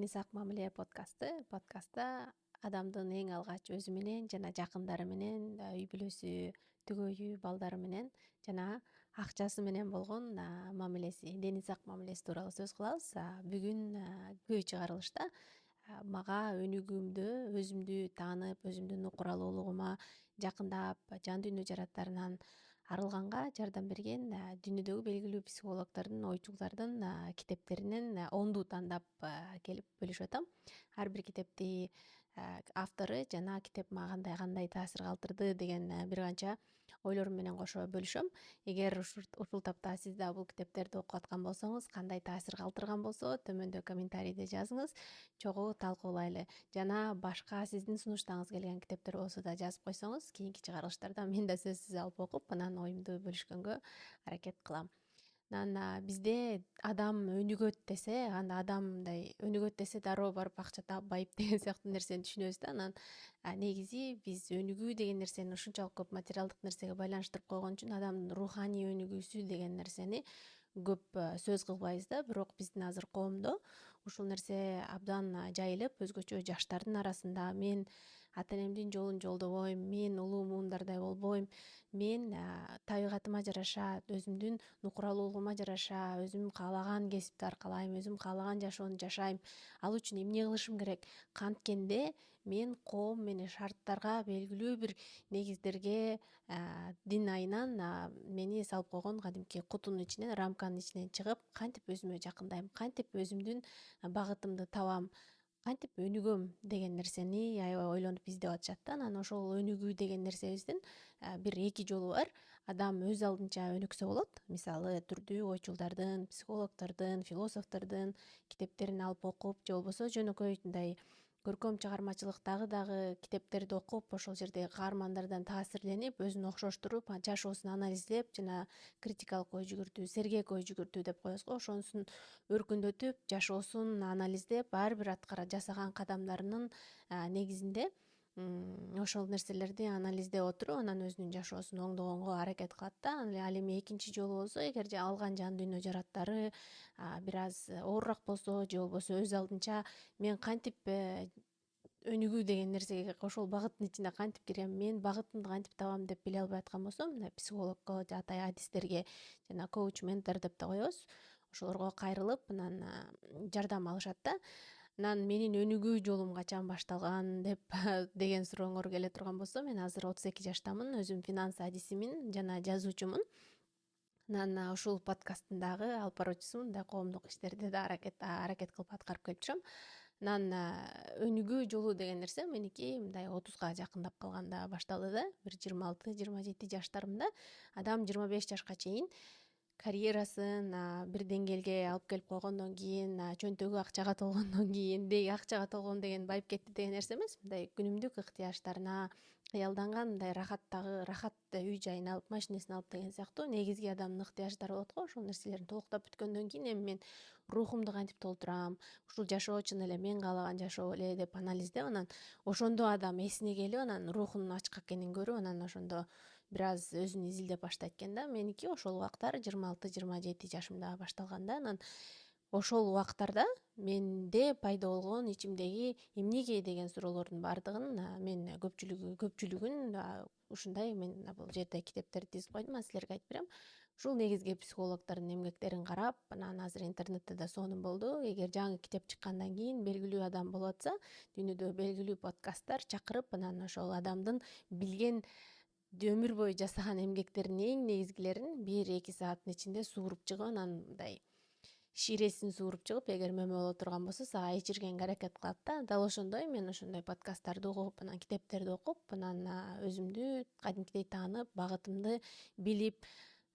Дениз Ак мамиле подкастта адамдын эң алгач өзү менен жана жакындары менен, үй бүлөсү, төгөйү, балдары менен жана акчасы менен болгон мамилеси, Дениз Ак мамилеси тууралуу сөз кылабыз. Бүгүн көй чыгарылышта мага өнүгүүмдү, өзүмдү таанып, өзүмдүн укуралуулугума жакындап, жан дүйнө жараттарынан арылганга жардам берген дүйнөдөгү белгилүү психологдордун, ойчулдардын китептеринен онду тандап келип бөлүшүп атам. Ар бир китепти автору жана китеп мага кандай таасир калтырды деген бир канча ойлорум менен кошо бөлүшөм. Эгер ушул тапта сиз да бул китептерди окуп аткан болсоңуз, кандай таасир калтырган болсо, төмөндө комментарийде жазыңыз, чогуу талкуулайлы. Жана башка сиздин сунуштагыңыз келген китептер болсо да жазып койсоңуз, кийинки чыгарылыштарда мен да сөзсүз алып окуп, анан оюмду бөлүшкөнгө аракет кылам. Анан бизде адам өнүгөт десе, анда адам мындай өнүгөт десе дароо барып акча таап байып деген сыяктуу нерсени түшүнөбүз да. Анан негизи биз өнүгүү деген нерсени ушунчалык көп материалдык нерсеге байланыштырып койгон үчүн адамдын руханий өнүгүүсү деген нерсени көп сөз кылбайбыз да. Бирок биздин азыр коомдо ушул нерсе абдан жайылып, өзгөчө жаштардын арасында мен ата энемдин жолун жолдобойм, мен улуу муундардай болбойм, мен табигатыма жараша, өзүмдүн нукуралуулугума жараша өзүм каалаган кесипти аркалайм, өзүм каалаган жашоону жашайм. Ал үчүн эмне кылышым керек? Канткенде мен коом менен шарттарга, белгилүү бир негиздерге дин айынан мени салып койгон кадимки кутунун ичинен, рамканын ичинен чыгып, кантип өзүмө жакындайм, кантип өзүмдүн багытымды табам, кантип өнүгөм деген нерсени аябай ойлонуп издеп атышат да. Анан ошол өнүгүү деген нерсебиздин бир эки жолу бар. Адам өз алдынча өнүксө болот. Мисалы түрдүү ойчулдардын, психологдордун, философтордун китептерин алып окуп, же болбосо жөнөкөй мындай көркөм чыгармачылыктагы дагы китептерди окуп, ошол жердеги каармандардан таасирленип, өзүн окшоштуруп, жашоосун анализдеп жана критикалык ой жүгүртүү, сергек ой жүгүртүү деп коебуз го, ошонусун өркүндөтүп, жашоосун анализдеп, ар бир жасаган кадамдарынын негизинде ошол нерселерди анализдеп отуруп, анан өзүнүн жашоосун оңдогонго аракет кылат да. Ал эми экинчи жолу болсо, эгер алган жан дүйнө жараттары бир аз оорураак болсо, же болбосо өз алдынча мен кантип өнүгүү деген нерсеге, ошол багыттын ичине кантип кирем, мен багытымды кантип табам деп биле албай аткан болсом, мына психологко, адистерге жана коуч, ментор деп да коебуз, ошолорго кайрылып, анан жардам алышат да. Анан менин өнүгүү жолум качан башталган деп деген сурооңор келе турган болсо, мен азыр 32 жаштамын, өзүм финанс адисимин жана жазуучумун. Анан ушул подкасттын дагы алып баруучусумун, мындай коомдук иштерди да аракет кылып аткарып келип турам. Анан өнүгүү жолу деген нерсе меники мындай 30га жакындап калганда башталды да. Бир 26-27 жаштарымда адам 25 жашка чейин карьерасын бир деңгээлге алып келип койгондон кийин, чөнтөгү акчага толгондон кийин, акчага толгон деген байып кетти деген нерсе эмес. Мындай күнүмдүк ыктыяштарына кыялданган, мындай рахат үй жайын алып, машинесин алып деген сыяктуу негизги адамдын ыктыяштары болот го. Ошол нерселерин толуктап бүткөндөн кийин эми мен рухумду кантип толтурам, ушул жашоо чын эле мен каалаган жашоо беле деп анализдеп, анан ошондо адам эсине келип, анан рухунун ачык экенин көрүп, анан ошондо бир аз өзүн изилдеп баштайт экен да. Меники ошол убактар 26-27 жашымда башталган да. Анан ошол убактарда менде пайда болгон ичимдеги эмнеге деген суроолордун баардыгын мен көпчүлүгүн ушундай, мен бул жерде китептерди тизип койдум, анан силерге айтып берем. Ушул негизги психологдордун эмгектерин карап, анан азыр интернетте да сонун болду. Эгер жаңы китеп чыккандан кийин белгилүү адам болуп атса, дүйнөдө белгилүү подкасттар чакырып, анан ошол адамдын билген өмүр бою жасаган эмгектеринин эң негизгилерин 1-2 сааттын ичинде сууруп чыгып, анан мындай шииресин сууруп чыгып, эгер мөмө боло турган болсо сага ичиргенге аракет кылат да. Дал ошондой мен ошондой подкасттарды угуп, анан китептерди окуп, анан өзүмдү кадимкидей таанып, багытымды билип,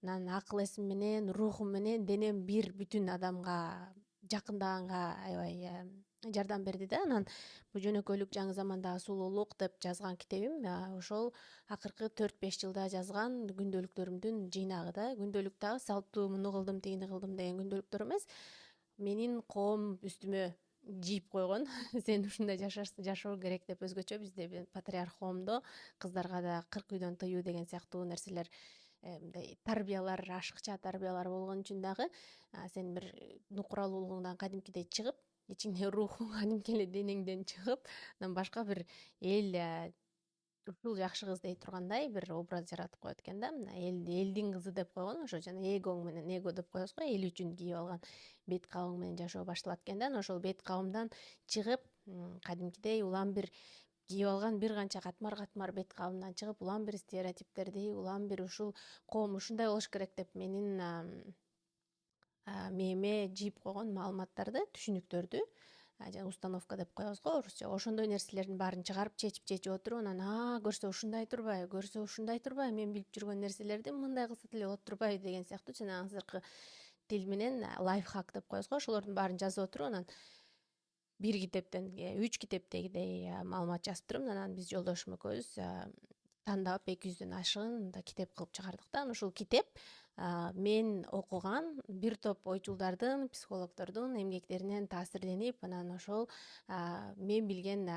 анан акыл эсим менен, рухум менен, денем бир бүтүн адамга жакындаганга аябай жардам берди да. Анан бул жөнөкөйлүк жаңы замандагы сулуулук деп жазган китебим ошол акыркы 4-5 жылда жазган күндөлүктөрүмдүн жыйнагы да. Күндөлүк дагы салттуу муну кылдым, тигини кылдым деген күндөлүктөр эмес. Менин коом үстүмө жийип койгон сен ушундай жашоо керек деп. Өзгөчө бизде патриарх коомдо кыздарга да 40 үйдөн тыюу деген сыяктуу нерселер, мындай тарбиялар, ашыкча тарбиялар болгон үчүн дагы сен бир нукуралуулугуңдан кадимкидей чыгып, ичиңдеги рухуң кадимки эле денеңден чыгып анан башка бир эл ушул жакшы кыз дей тургандай бир образ жаратып коет экен да. Мына элдин кызы деп койгон ошо жана эгоң менен, эго деп коебуз го, эл үчүн кийип алган бет кабың менен жашоо башталат экен да. Анан ошол бет кабымдан чыгып кадимкидей улам бир кийип алган бир канча катмар катмар бет кабымдан чыгып улам бир стереотиптерди, улам бир ушул коом ушундай болуш керек деп менин мээме жийип койгон маалыматтарды, түшүнүктөрдү, жана установка деп коебуз го орусча, ошондой нерселердин баарын чыгарып чечип отуруп анан көрсө ушундай турбайбы, көрсө ушундай турбайбы, мен билип жүргөн нерселерди мындай кылса деле болот турбайбы деген сыяктуу жана азыркы тил менен лайфхак деп коебуз го, ошолордун баарын жазып отуруп анан бир китептен 3 китептегидей маалымат жазып туруп анан биз жолдошум экөөбүз тандап 200дөн ашыгын мындай китеп кылып чыгардык да. Анан ушул китеп мен окуган бир топ ойчулдардын, психологдордун эмгектеринен таасирленип, анан ошол мен билген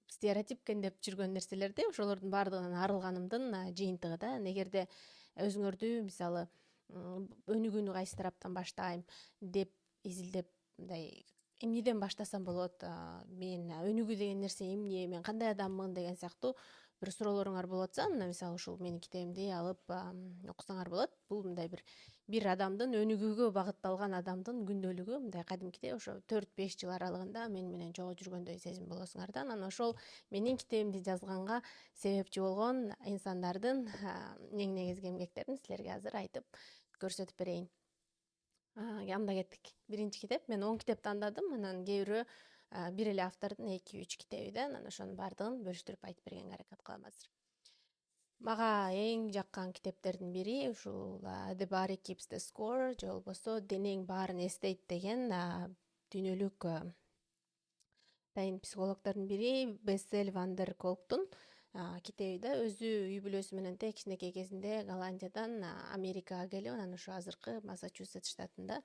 стереотип экен деп жүргөн нерселерди ошолордун баардыгынан арылганымдын жыйынтыгы да. Эгерде өзүңөрдү мисалы өнүгүүнү кайсы тараптан баштайм деп изилдеп мындай эмнеден баштасам болот, мен өнүгүү деген нерсе эмне, мен кандай адаммын деген сыяктуу бир суроолоруңар болуп атса, мына мисалы ушул менин китебимди алып окусаңар болот. Бул мындай бир адамдын, өнүгүүгө багытталган адамдын күндөлүгү, мындай кадимкидей ошо 4-5 жыл аралыгында мени менен жолго жүргөндөй сезим болосуңар да. Анан ошол менин китебимди жазганга себепчи болгон инсандардын эң негизги эмгектерин силерге азыр айтып көрсөтүп берейин. Анда кеттик. Биринчи китеп, мен 10 китеп тандадым, анан кээ бирөө бир эле автордун 2-3 китеби да, анан ошонун баардыгын бөлүштүрүп айтып бергенге аракет кылам азыр. Мага эң жаккан китептердин бири ушул The Body Keeps the Score же болбосо Денең баарын эстейт деген дүйнөлүк атайын психологдордун бири Бессель Ван дер Колктун китеби да. Өзү үй бүлөсү менен кичинекей кезинде Голландиядан Америкага келип, анан ошо азыркы Массачусетс штатында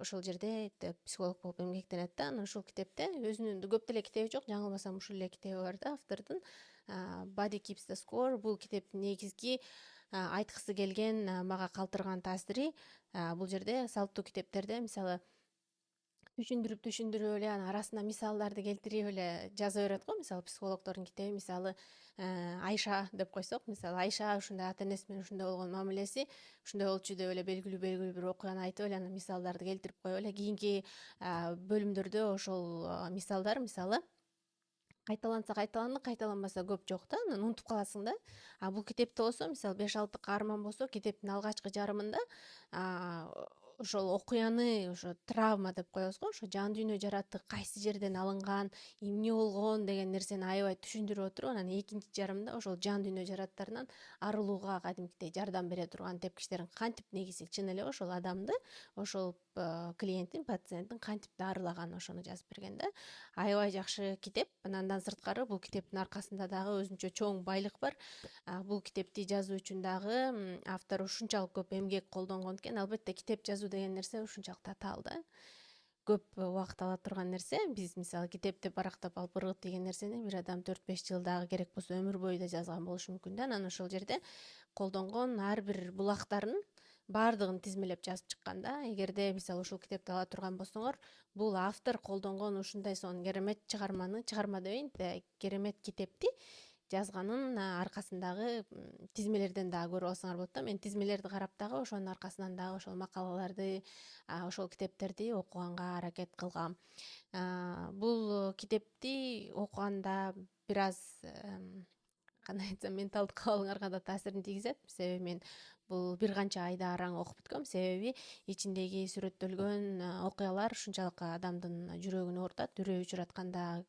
ошол жерде психолог болуп эмгектенет да. Анан ушул китепте өзүнүн көп деле китеби жок, жаңылбасам ушул эле китеби бар да автордун. Body Keeps the Score. Бул китептин негизги айткысы келген, мага калтырган таасири бул жерде салттуу китептерде мисалы түшүндүрүп эле анан арасына мисалдарды келтирип эле жаза берет го. Мисалы психологдордун китеби, мисалы Айша деп койсок, мисалы Айша ушундай ата энеси менен ушундай болгон мамилеси ушундай болчу деп эле белгилүү бир окуяны айтып эле анан мисалдарды келтирип коюп эле кийинки бөлүмдөрдө ошол мисалдар мисалы кайталанса кайталанды, кайталанбаса көп жок да, анан унутуп каласың да. Бул китепте болсо мисалы 5-6 каарман болсо, китептин алгачкы жарымында ошол окуяны, ошо травма деп коебуз го, ошо жан дүйнө жараттык кайсы жерден алынган, эмне болгон деген нерсени аябай түшүндүрүп отуруп, анан экинчи жарымда ошол жан дүйнө жараттарынан арылууга кадимкидей жардам бере турган тепкичтерин кантип негизи чын эле ошол адамды, ошол клиенттин, пациенттин кантип дарылаганын ошону жазып берген да. Аябай жакшы китеп. Андан сырткары бул китептин аркасында дагы өзүнчө чоң байлык бар. Бул китепти жазуу үчүн дагы автор ушунчалык көп эмгек колдонгон экен. Албетте китеп жазуу деген нерсе ушунчалык татаал да. Көп убакыт ала турган нерсе. Биз мисалы китепти барактап алып ыргыт деген нерсени бир адам 4-5 жыл дагы керек болсо өмүр бою да жазган болушу мүмкүн да. Анан ошол жерде колдонгон ар бир булактарын баардыгын тизмелеп жазып чыккан да. Эгерде мисалы ушул китепти ала турган болсоңор, бул автор колдонгон ушундай сонун керемет чыгарма дебейин, керемет китепти жазганын аркасындагы тизмелерден дагы көрүп алсаңар болот да. Мен тизмелерди карап дагы ошонун аркасынан дагы ошол макалаларды, ошол китептерди окуганга аракет кылгам. Бул китепти окуганда бир аз кандай айтсам, менталдык абалыңарга да таасирин тийгизет. Себеби мен бул бир канча айда араң окуп бүткөм. Себеби ичиндеги сүрөттөлгөн окуялар ушунчалык адамдын жүрөгүн оорутат, үрөй учуратканда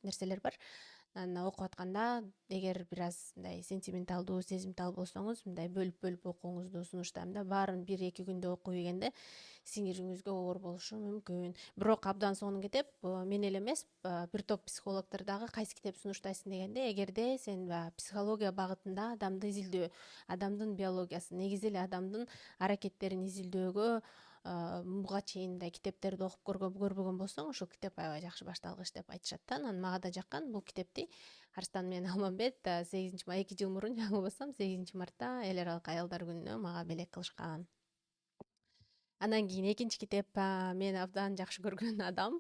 нерселер бар. Анан окуп атканда эгер бир аз мындай сентименталдуу, сезимтал болсоңуз, мындай бөлүп окууңузду сунуштайм да. Баарын 1-2 күндө окуп ийгенде сиңириңизгө оор болушу мүмкүн. Бирок абдан сонун китеп. Мен эле эмес, бир топ психологдор дагы кайсы китеп сунуштайсың дегенде, эгерде сен психология багытында адамды изилдөө, адамдын биологиясын, негизи эле адамдын аракеттерин изилдөөгө буга чейин мындай китептерди окуп көрбөгөн болсоң, ушул китеп аябай жакшы башталгыч деп айтышат да. Анан мага да жаккан. Бул китепти Арстан менен Алмамбет 2 жыл мурун, жаңылбасам, 8 мартта эл аралык аялдар күнүнө мага белек кылышкан. Анан кийин экинчи китеп мен абдан жакшы көргөн адам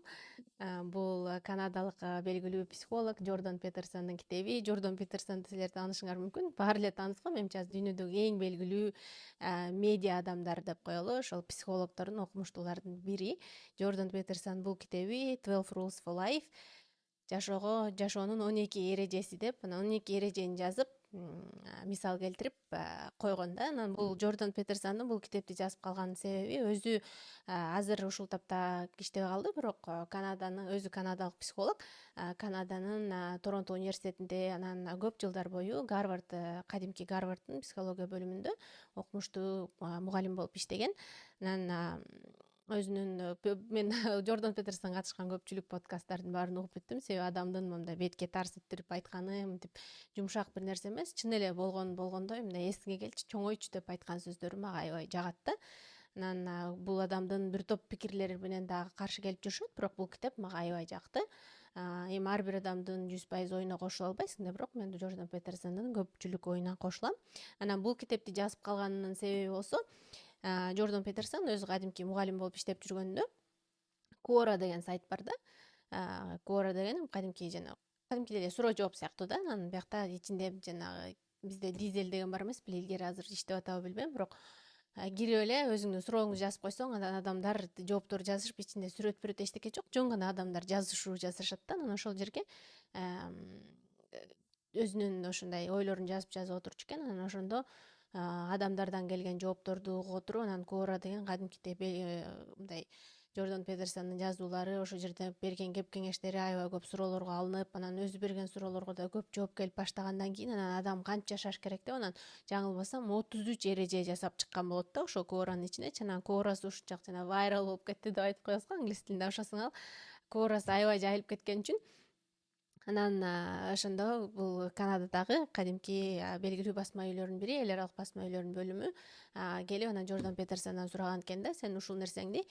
бул канадалык белгилүү психолог Джордан Петерсондун китеби. Джордан Петерсонду силер таанышыңар мүмкүн, баары эле тааныш го. Менимче азыр дүйнөдөгү эң белгилүү медиа адамдар деп коелу, ошол психологдордун, окумуштуулардын бири. Джордан Петерсон бул китеби 12 Rules for Life, жашоонун 12 эрежеси деп, анан 12 эрежени жазып, мисал келтирип койгон да. Анан бул Джордан Петерсондун бул китепти жазып калганын себеби өзү азыр ушул тапта иштебей калды, бирок Канаданын өзү канадалык психолог, Канаданын Торонто университетинде анан көп жылдар бою кадимки Гарварддын психология бөлүмүндө окумуштуу мугалим болуп иштеген. Анан мен Джордан Петерсон катышкан көпчүлүк подкасттардын баарын угуп бүттүм, себеби адамдын мындай бетке тарс иттирип айтканы мынтип жумшак бир нерсе эмес, чын эле болгондой мындай эсиңе келчи, чоңойчу деп айткан сөздөрү мага аябай жагат да. Анан бул адамдын бир топ пикирлери менен дагы каршы келип жүрүшөт, бирок бул китеп мага аябай жакты. Эми ар бир адамдын 100% оюна кошула албайсың да, бирок мен Джордан Петерсондун көпчүлүк оюна кошулам. Анан бул китепти жазып калганынын себеби болсо, Джордан Петерсон өзү кадимки мугалим болуп иштеп жүргөндө Quora деген сайт бар да. Quora деген кадимки эле суроо жооп сыяктуу да. Анан биякта ичинде жанагы бизде Дизель деген бар эмеспи, илгери азыр иштеп атабы билбейм, бирок кирип эле өзүңдүн сурооңду жазып койсоң, анан адамдар жоопторду жазышып, ичинде сүрөт эчтеке жок, жөн гана адамдар жазышат да. Анан ошол жерге өзүнүн ошондой ойлорун жазып отурчу экен. Анан ошондо адамдардан келген жоопторду угуп отуруп, анан Quora деген кадимкидей мындай Джордан Петерсондун жазуулары, ошол жерде берген кеп кеңештери аябай көп суроолорго алынып, анан өзү берген суроолорго да көп жооп келип баштагандан кийин анан адам кантип жашаш керек деп, анан жаңылбасам 33 эреже жасап чыккан болот да ошол Quora'нын ичинечи. Анан Quora'сы ушунчалык жана вайрал болуп кетти деп айтып коебуз го англис тилинде, ошосуңа Quora'сы аябай жайылып кеткен үчүн. Анан ошондо бул Канададагы кадимки белгилүү басма үйлөрүнүн бири, эл аралык басма үйлөрүнүн бөлүмү келип анан Джордан Петерсондон сураган экен да, сен ушул нерсеңди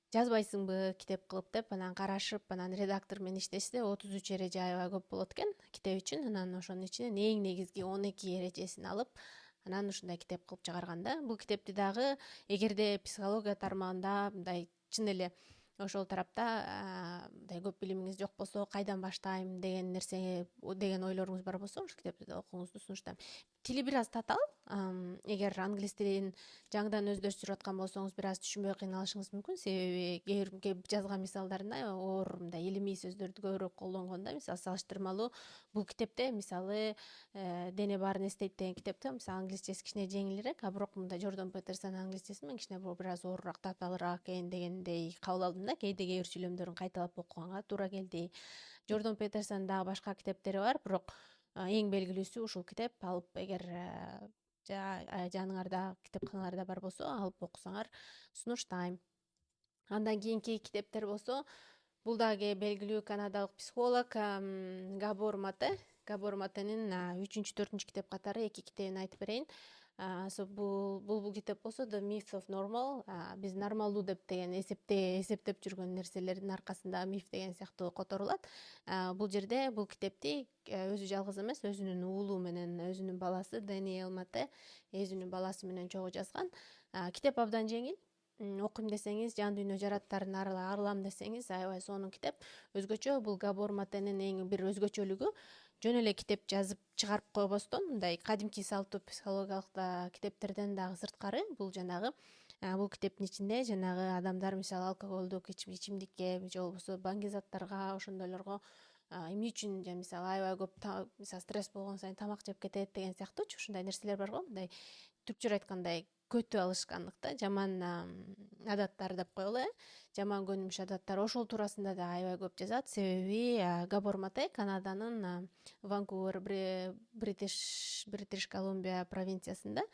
жазбайсыңбы китеп кылып деп. Анан карашып, анан редактор менен иштешсе 33 эреже аябай көп болот экен китеп үчүн. Анан ошонун ичинен эң негизги 12 эрежесин алып, анан ушундай китеп кылып чыгарган да. Бул китепти дагы эгерде психология тармагында мындай чын эле ошол тарапта мындай көп билимиңиз жок болсо, кайдан баштайм деген деген ойлоруңуз бар болсо, ушул китепти окуңузду сунуштайм. Тили бир аз татаал. Эгер англис тилин жаңыдан өздөштүрүп аткан болсоңуз, бир аз түшүнбөй кыйналышыңыз мүмкүн, себеби кээ бир жазган мисалдарында оор мындай илимий сөздөрдү көбүрөөк колдонгон да. Мисалы салыштырмалуу бул китепте, мисалы Дене баарын эстейт деген китепте мисалы англисчеси кичине жеңилирээк, бирок мындай Джордан Петерсондун англисчеси мен кичине бир аз оорураак, татаалыраак экен дегендей кабыл алдым да. Кээ бир сүйлөмдөрүн кайталап окуганга туура келди. Джордан Петерсондун дагы башка китептери бар, бирок эң белгилүүсү ушул китеп. Алып, эгер жаныңарда китепканаларда бар болсо, алып окусаңар сунуштайм. Андан кийинки китептер болсо, бул дагы белгилүү канадалык психолог Габор Матенин 3-4 китеп катары 2 китебин айтып берейин. Бул китеп болсо The Myth of Normal, биз нормалдуу деген эсептеп жүргөн нерселердин аркасында миф деген сыяктуу которулат. Бул жерде бул китепти өзү жалгыз эмес, өзүнүн уулу менен, өзүнүн баласы Даниэл Мате өзүнүн баласы менен чогуу жазган. Китеп абдан жеңил. Окуйм десеңиз, жан дүйнө жараттарын арылам десеңиз, аябай сонун китеп. Өзгөчө бул Габор Матенин эң бир өзгөчөлүгү, жөн эле китеп жазып чыгарып койбостон, мындай кадимки салтуу психологиялык китептерден дагы сырткары, бул жанагы бул китептин ичинде жанагы адамдар мисалы алкоголдук ичимдикке же болбосо баңгизаттарга, ошондойлорго эмне үчүн мисалы аябай көп мисалы стресс болгон сайын тамак жеп кетет деген сыяктуучу ушундай нерселер бар го. Мындай түркчө айткандай көтү алышкандык да, жаман адаттар деп коелу, жаман көнүмүш адаттар. Ошол туурасында да аябай көп жазат, себеби Габор Мате Канаданын Ванкувер, Бритиш Колумбия провинциясында,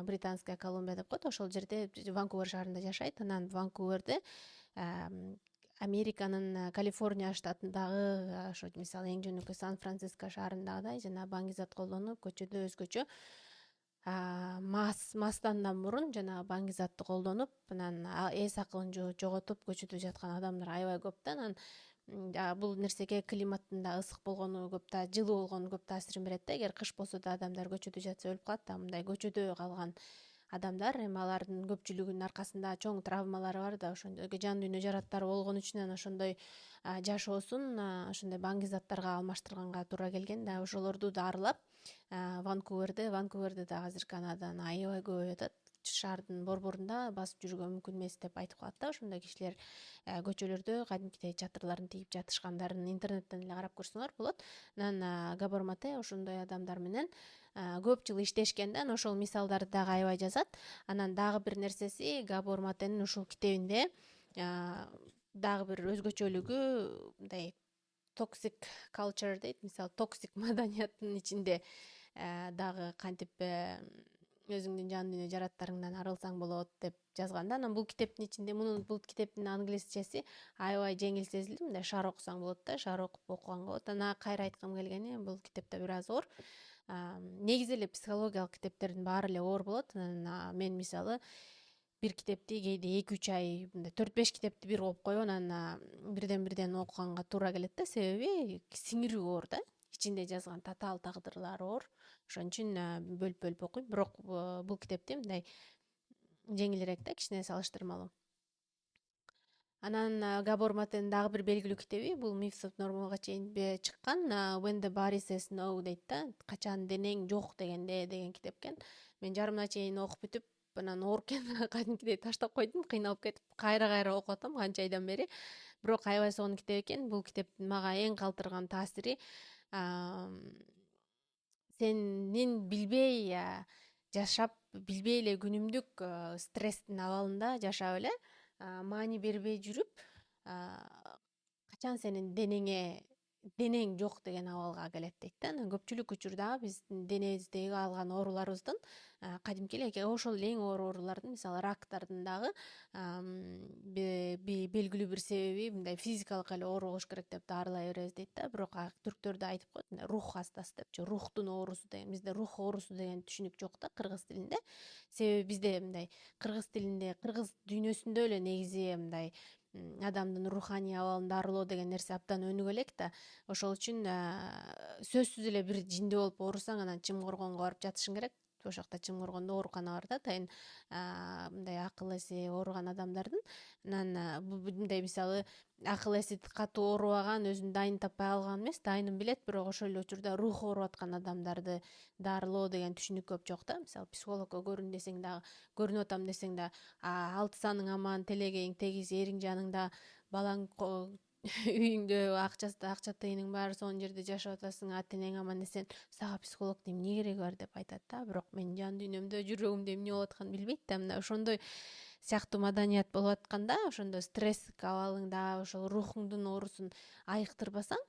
Британская Колумбия деп коет, ошол жерде Ванкувер шаарында жашайт. Анан Ванкуверде Американын Калифорния штатындагы ошо мисалы эң жөнөкөй Сан-Франциско шаарындагыдай жана баңгизат колдонуп, көчөдө өзгөчө мастандан мурун жана баңгизатты колдонуп, анан эс акылын жоготуп көчөдө жаткан адамдар аябай көп да. Анан бул нерсеге климаттын да ысык болгону көп да, жылуу болгону көп таасирин берет да. Эгер кыш болсо да адамдар көчөдө жатса өлүп калат да, мындай көчөдө калган адамдар, эми алардын көпчүлүгүнүн аркасында чоң травмалары бар да, ошондой жан дүйнө жараттары болгон үчүн анан ошондой жашоосун ошондой баңги заттарга алмаштырганга туура келген да. Ошолорду дарылап Ванкуверде дагы азыр Канаданын аябай көп өтүп атат. Шаардын борборунда басып жүрүүгө мүмкүн эмес деп айтып калат да. Ошондой кишилер көчөлөрдө кадимкидей чатырларын тийип жатышкандарын интернеттен эле карап көрсөңөр болот. Анан Габор Мате ошондой адамдар менен көп жыл иштешкен да, ошол мисалдарды дагы аябай жазат. Анан дагы бир нерсеси, Габор Матенин ушул китебинде дагы бир өзгөчөлүгү мындай toxic culture дейт, мисалы токсик маданияттын ичинде дагы кантип өзүңдүн жан дүйнө жараттарыңдан арылсаң болот деп жазган да. Анан бул китептин ичинде бул китептин англисчеси аябай жеңил сезилди. Мындай шаар окусаң болот да, шаар окуп окуганга болот. Анан кайра айткым келгени, бул китеп да бир аз оор. Негизи эле психологиялык китептердин баары эле оор болот. Анан мен мисалы бир китепти кээде 2-3 ай, мындай 4-5 китепти бир окуп коюп, анан бирден окуганга туура келет да. Себеби сиңирүү оор да. Ичинде жазган татаал тагдырлар оор. Ошон үчүн бөлүп окуйм. Бирок бул китепти мындай жеңилирээк да, кичине салыштырмалуу. Анан Габор Матенин дагы бир белгилүү китеби, бул Myths of Normalга чейин чыккан When the Body Says No дейт да. Качан денең жок дегенде деген китеп экен. Мен жарымына чейин окуп бүтүп, анан оор экен кадимкидей таштап койдум, кыйналып кетип, кайра окуп атам канча айдан бери. Бирок аябай сонун китеп экен. Бул китептин мага эң калтырган таасири сенин билбей жашап, билбей эле күнүмдүк стресстин абалында жашап эле маани бербей жүрүп, качан сенин денең жок деген абалга келет дейт да. Анан көпчүлүк учурда биздин денебиздеги алган ооруларыбыздын кадимки эле ошол эле эң оор оорулардын, мисалы рактардын дагы белгилүү бир себеби мындай физикалык эле оору болуш керек деп дарылай беребиз дейт да. Бирок түрктөр да айтып коет, мындай рух хастасы депчи, рухтун оорусу деген. Бизде рух оорусу деген түшүнүк жок да кыргыз тилинде. Себеби бизде мындай кыргыз тилинде, кыргыз дүйнөсүндө эле негизи мындай адамдын руханий абалын дарылоо деген нерсе абдан өнүгө элек да. Ошол үчүн сөзсүз эле бир жинди болуп оорусаң, анан Чымкоргонго барып жатышың керек. Ошол жакта Чымкоргондо оорукана бар да, атайын мындай акыл эси ооруган адамдардын. Анан мындай мисалы акыл эси катуу оорубаган, өзүн дайын таппай калган эмес, дайынын билет, бирок ошол эле учурда руху ооруп аткан адамдарды дарылоо деген түшүнүк көп жок да. Мисалы психологко көрүн десең дагы, көрүнүп атам десең да, алтысаның аман, телегейиң тегиз, эриң жаныңда, балаң үйүңдө, акча тыйының бар, сонун жерде жашап атасың, ата энең аман десең, сага психологдун эмне кереги бар деп айтат да. Бирок менин жан дүйнөмдө, жүрөгүмдө эмне болуп атканын билбейт да. Мына ошондой сыяктуу маданият болуп атканда, ошондо стресстик абалыңда ошол рухуңдун оорусун айыктырбасаң,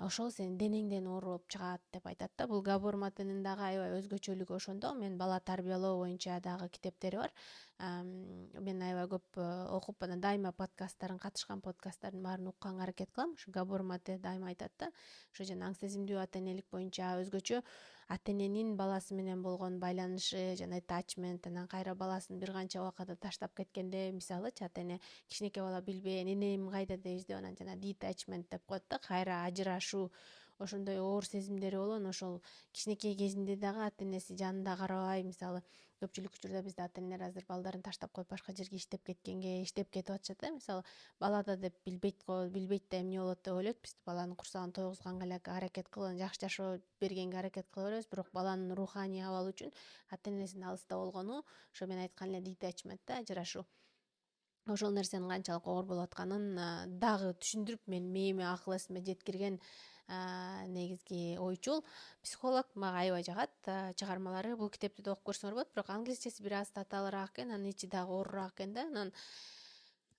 ошол сенин денеңден оору болуп чыгат деп айтат да. Бул Габор Матенин дагы аябай өзгөчөлүгү ошондо. Мен бала тарбиялоо боюнча дагы китептери бар. Мен аябай көп окуп, анан дайыма катышкан подкасттардын баарын укканга аракет кылам. Ушу Габор Мате дайыма айтат да, ошо жана аң сезимдүү ата энелик боюнча өзгөчө ата эненин баласы менен болгон байланышы, жана attachment, анан кайра баласын бир канча убакыт таштап кеткенде, мисалычы ата эне кичинекей бала билбейм, энем кайда деп издеп, анан жана detachment деп коет да, кайра ажырашуу, ошондой оор сезимдери болгон. Ошол кичинекей кезинде дагы ата энеси жанында карабай, мисалы көпчүлүк учурда бизде ата энелер азыр балдарын таштап коюп башка жерге иштеп кетип атышат да. Мисалы балада деп билбейт да эмне болот деп ойлойт. Биз баланын курсагын тойгузганга эле аракет кылып, жакшы жашоо бергенге аракет кыла беребиз. Бирок баланын руханий абалы үчүн ата энесинин алыста болгону, ошо мен айткан эле detachment да, ажырашуу. Ошол нерсенин канчалык оор болуп атканын дагы түшүндүрүп, мен мээме, акыл эсиме жеткирген негизги ойчул психолог. Мага аябай жагат чыгармалары. Бул китепти да окуп көрсөңөр болот, бирок англисчеси бир аз татаалыраак экен, анын ичи дагы оорураак экен да.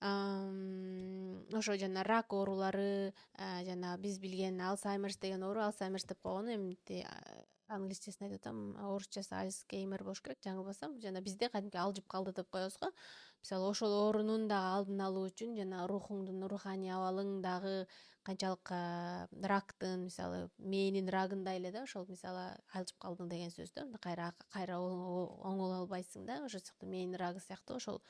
Анан ошо жана рак оорулары, жана биз билген Alzheimer's деген оору, Alzheimer's деп койгону эми англисчесин айтып атам, орусчасы Альцгеймер болуш керек, жаңылбасам. Жана бизде кадимки алжып калды деп коебуз го. Мисалы ошол оорунун дагы алдын алуу үчүн, жана рухуңдун, руханий абалың дагы канчалык рактын, мисалы мээнин рагындай эле да, ошол мисалы алжып калдың деген сөз да, кайра оңоло албайсың да, ошол сыяктуу мээнин рагы сыяктуу ошол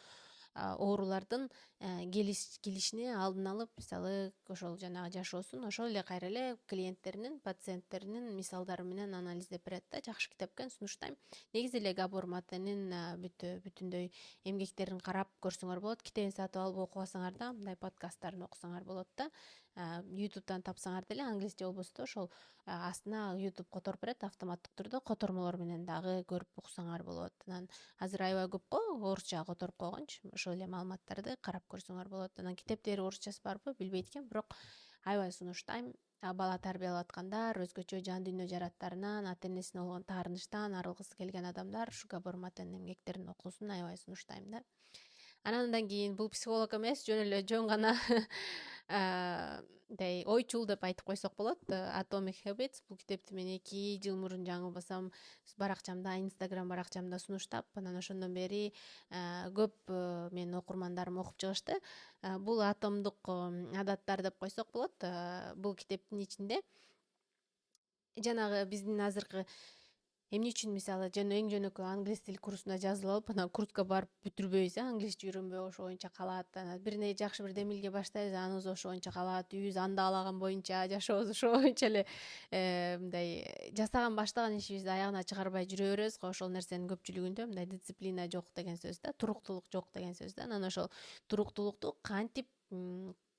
оорулардын келишине алдын алып, мисалы ошол жанагы жашоосун ошол эле кайра эле клиенттеринин, пациенттеринин мисалдары менен анализдеп берет да. Жакшы китеп экен, сунуштайм. Негизи эле Габор Матенин бүтүндөй эмгектерин карап көрсөңөр болот. Китебин сатып алып окубасаңар да, мындай подкасттарын окусаңар болот да. YouTube'дан тапсаңар деле, англисче болбосо да ошол астына YouTube которуп берет, автоматтык түрдө котормолор менен дагы көрүп уксаңар болот. Анан азыр аябай көп го, орусча которуп койгончу, ошол эле маалыматтарды карап көрсөңөр болот. Анан китептери орусчасы барбы билбейт экенмин, бирок аябай сунуштайм. Бала тарбиялап аткандар, өзгөчө жан дүйнө жараттарынан, ата энесине болгон таарынычтан арылгысы келген адамдар ушу Габор Матенин эмгектерин окуусун аябай сунуштайм да. Анан кийин бул психолог эмес, жөн гана мындай ойчул деп айтып койсок болот. Atomic Habits, бул китепти мен 2 жыл мурун жаңылбасам баракчамда, Instagram баракчамда сунуштап, анан ошондон бери көп менин окурмандарым окуп чыгышты. Бул атомдук адаттар деп койсок болот. Бул китептин ичинде жанагы биздин азыркы эмне үчүн мисалы эң жөнөкөй англис тил курсуна жазылып алып, анан курска барып бүтүрбөйбүз, англисче үйрөнбөй ошо боюнча калат. Анан жакшы бир демилге баштайбыз, аныбыз ошо боюнча калат, үйүбүз андаалаган боюнча, жашообуз ошо боюнча эле мындай баштаган ишибизди аягына чыгарбай жүрө беребиз го. Ошол нерсенин көпчүлүгүндө мындай дисциплина жок деген сөз да, туруктуулук жок деген сөз да. Анан ошол туруктуулукту кантип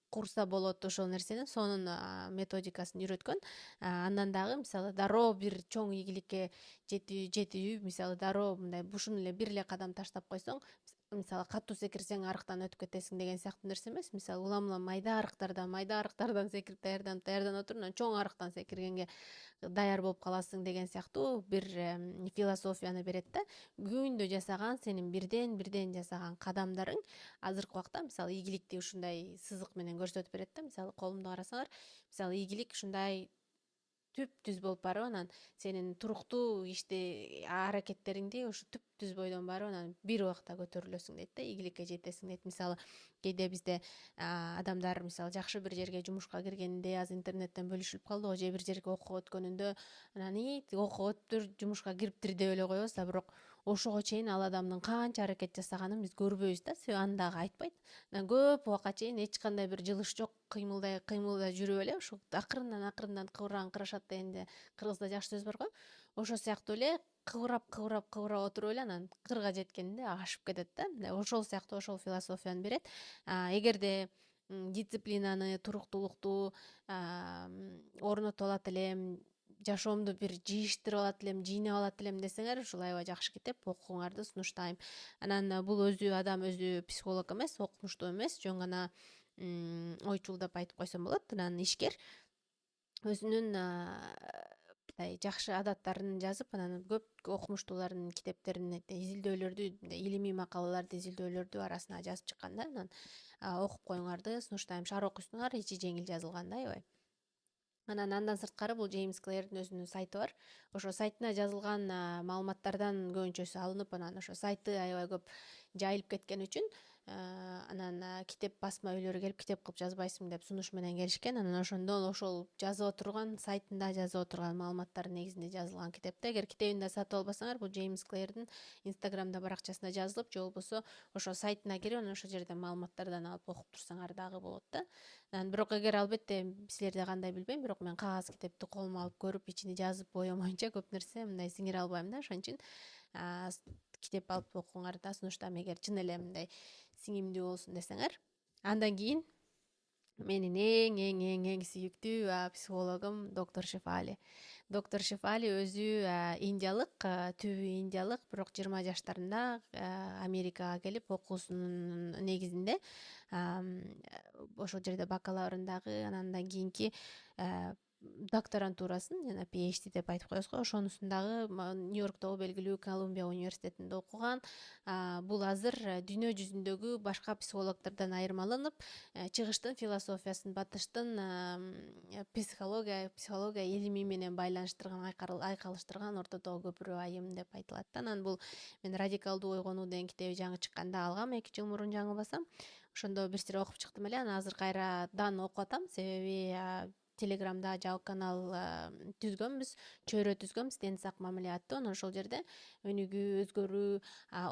курса болот, ошол нерсенин сонун методикасын үйрөткөн. Андан дагы мисалы дароо бир чоң ийгиликке жетүү, мисалы дароо мындай ушуну эле бир эле кадам таштап койсоң, мисалы катуу секирсең арыктан өтүп кетесиң деген сыяктуу нерсе эмес. Мисалы улам майда арыктардан секирип даярданып отуруп, анан чоң арыктан секиргенге даяр болуп каласың деген сыяктуу бир философияны берет да. Күндө жасаган сенин бирден жасаган кадамдарың азыркы убакта мисалы ийгиликти ушундай сызык менен көрсөтүп берет да. Мисалы колумду карасаңар, мисалы ийгилик ушундай түп-түз болуп барып, анан сенин туруктуу ишти аракеттериңди ушу түп-түз бойдон барып, анан бир убакта көтөрүлөсүң дейт да, ийгиликке жетесиң дейт. Мисалы кээде бизде адамдар мисалы жакшы бир жерге жумушка киргенинде азыр интернеттен бөлүшүлүп калды го, же бир жерге окууга өткөнүндө анан окууга өтүптүр, жумушка кириптир деп эле коебуз, бирок ошого чейин ал адамдын канча аракет жасаганын биз көрбөйбүз да, себеби аны дагы айтпайт. Анан көп убакка чейин эч кандай бир жылыш жок, кыймылдай жүрүп эле ушу акырындан кыбырган кырышат дегенде кыргызда жакшы сөз бар го. Ошол сыяктуу эле кыбырап отуруп эле анан кырга жеткенде ашып кетет да. Ошол сыяктуу ошол философияны берет. Эгерде дисциплинаны, туруктуулукту орнотуп алат элем, жашоомду бир жыйыштырып алат элем, жыйнап алат элем десеңер, ушул аябай жакшы китеп, окуңарды сунуштайм. Анан бул адам өзү психолог эмес, окумуштуу эмес, жөн гана ойчул деп айтып койсом болот. Анан ишкер өзүнүн мындай жакшы адаттарын жазып, анан көп окумуштуулардын китептерин, изилдөөлөрдү, илимий макалаларды, изилдөөлөрдү арасына жазып чыккан да. Анан окуп коюңарды сунуштайм. Шаар окуйсуңар, ичи жеңил жазылган да, аябай. Анан андан сырткары бул Джеймс Клэрдин өзүнүн сайты бар. Ошо сайтына жазылган маалыматтардан көбүнчөсү алынып, анан ошо сайты аябай көп жайылып кеткен үчүн анан китеп басма үйлөрү келип китеп кылып жазбайсың деп сунуш менен келишкен. Анан ошондон ошол жазып отурган, сайтында жазып отурган маалыматтардын негизинде жазылган китеп да. Эгер китебин да сатып албасаңар, бул Джеймс Клэрдин Инстаграмда баракчасына жазылып, же болбосо ошо сайтына кирип, анан ошол жерден маалыматтардан алып окуп турсаңар дагы болот да. Анан бирок эгер албетте силерде кандай билбейм, бирок мен кагаз китепти колума алып көрүп, ичини жазып боемоюнча көп нерсе мындай сиңире албайм да. Ошон үчүн китеп алып окуңарды сунуштайм, эгер чын эле мындай сиңимдүү болсун десеңер. Андан кийин менин эң сүйүктүү психологум доктор Шефали. Доктор Шефали өзү индиялык, түбү индиялык, бирок 20 жаштарында Америкага келип окуусунун негизинде ошол жерде бакалаврындагы, андан кийинки докторантурасын, жана PhD деп айтып коебуз го, ошонусун дагы Нью-Йорктогу белгилүү Колумбия университетинде окуган. Бул азыр дүйнө жүзүндөгү башка психологдордон айырмаланып, чыгыштын философиясын, батыштын психология илими менен байланыштырган, айкалыштырган ортодогу көпүрө айым деп айтылат да. Анан бул мен радикалдуу ойгонуу деген китеби жаңы чыкканда алгам, 2 жыл мурун жаңылбасам. Ошондо бир сире окуп чыктым эле. Анан азыр кайрадан окуп атам, себеби телеграмда жабык канал түзгөнбүз, чөйрө түзгөнбүз, ден сак мамиле аттуу. Анан ошол жерде өнүгүү, өзгөрүү,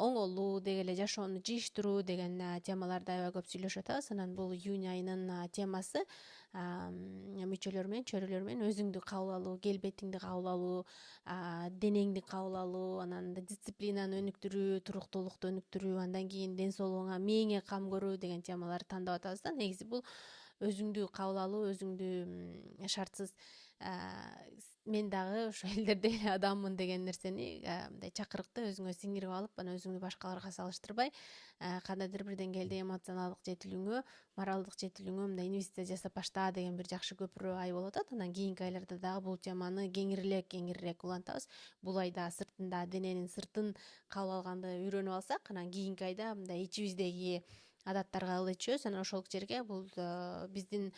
оңолуу деги эле жашоону жыйыштыруу деген темаларды аябай көп сүйлөшүп атабыз. Анан бул июнь айынын темасы мүчөлөр менен, чөйрөлөр менен өзүңдү кабыл алуу, келбетиңди кабыл алуу, денеңди кабыл алуу, анан дисциплинаны өнүктүрүү, туруктуулукту өнүктүрүү, андан кийин ден соолугуңа, мээңе кам көрүү деген темаларды тандап атабыз да. Негизи бул өзүңдү кабыл алуу, өзүңдү шартсыз мен дагы ошол элдердей эле адаммын деген нерсени, мындай чакырыкты өзүңө сиңирип алып, анан өзүңдү башкаларга салыштырбай, кандайдыр бир деңгээлде эмоционалдык жетилүүңө, моралдык жетилүүңө мындай инвестиция жасап башта деген бир жакшы көпүрө ай болуп атат. Анан кийинки айларда дагы бул теманы кеңирирээк улантабыз. Бул айда сыртында, дененин сыртын кабыл алганды үйрөнүп алсак, анан кийинки айда мындай ичибиздеги адаттарга ылычыбыз. Анан ошол жерге бул биздин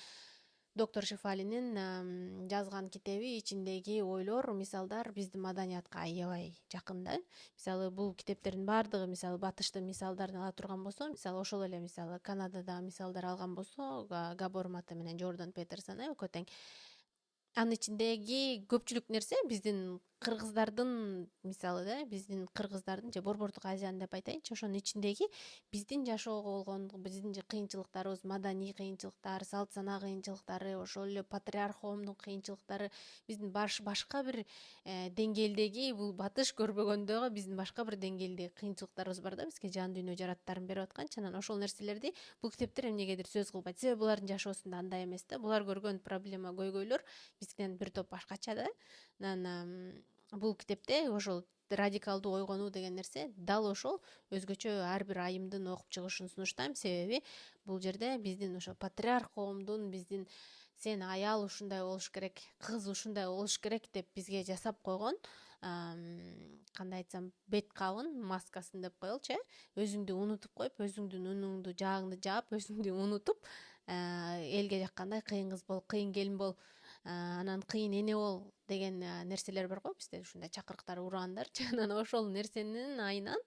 доктор Шефалинин жазган китеби ичиндеги ойлор, мисалдар биздин маданиятка аябай жакын да. Мисалы бул китептердин баардыгы, мисалы батыштын мисалдарын ала турган болсо, мисалы ошол эле, мисалы Канадада мисалдар алган болсо, Габор Мата менен Джордан Петерсон экөө тең. Анын ичиндеги көпчүлүк нерсе биздин кыргыздардын, мисалы да, биздин кыргыздардын же Борбордук Азиянын деп айтайынчы, ошонун ичиндеги биздин жашоого болгон биздин кыйынчылыктарыбыз, маданий кыйынчылыктар, салт санаа кыйынчылыктары, ошол эле патриарх коомдун кыйынчылыктары, биздин башка бир деңгээлдеги, бул батыш көрбөгөндөгү биздин башка бир деңгээлдеги кыйынчылыктарыбыз бар да, бизге жан дүйнө жараттарын берип атканчы. Анан ошол нерселерди бул китептер эмнегедир сөз кылбайт. Себеби булардын жашоосунда андай эмес да. Булар көргөн проблема, көйгөйлөр биздикинен бир топ башкача да. Анан бул китепте ошол радикалдуу ойгонуу деген нерсе дал ошол өзгөчө ар бир айымдын окуп чыгышын сунуштайм. Себеби бул жерде биздин ошо патриарх коомдун, биздин сен аял ушундай болуш керек, кыз ушундай болуш керек деп бизге жасап койгон, кандай айтсам, бет кабын, маскасын деп коелучу, өзүңдү унутуп коюп, өзүңдүн унуңду, жаагыңды жаап, өзүңдү унутуп, элге жаккандай кыйын кыз бол, кыйын келин бол, анан кыйын эне бол деген нерселер бар го бизде, ушундай чакырыктар, ураандарчы. Анан ошол нерсенин айынан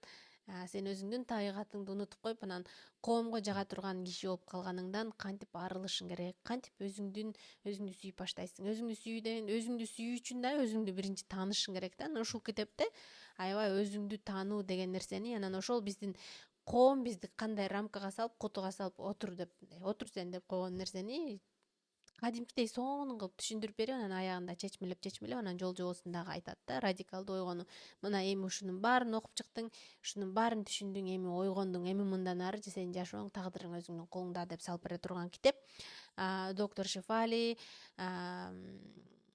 сен өзүңдүн табигатыңды унутуп коюп, анан коомго жага турган киши болуп калганыңдан кантип арылышың керек, кантип өзүңдү сүйүп баштайсың. Өзүңдү сүйүү үчүн да өзүңдү биринчи таанышың керек да. Анан ушул китепте аябай өзүңдү таануу деген нерсени, анан ошол биздин коом бизди кандай рамкага салып, кутуга салып отур сен деп койгон нерсени кадимкидей сонун кылып түшүндүрүп берип, анан аягында чечмелеп, анан жол жобосун дагы айтат да. Радикалдуу ойгонуу. Мына эми ушунун баарын окуп чыктың, ушунун баарын түшүндүң, эми ойгондуң, эми мындан ары сенин жашооң, тагдырың өзүңдүн колуңда деп салып бере турган китеп. Доктор Шефали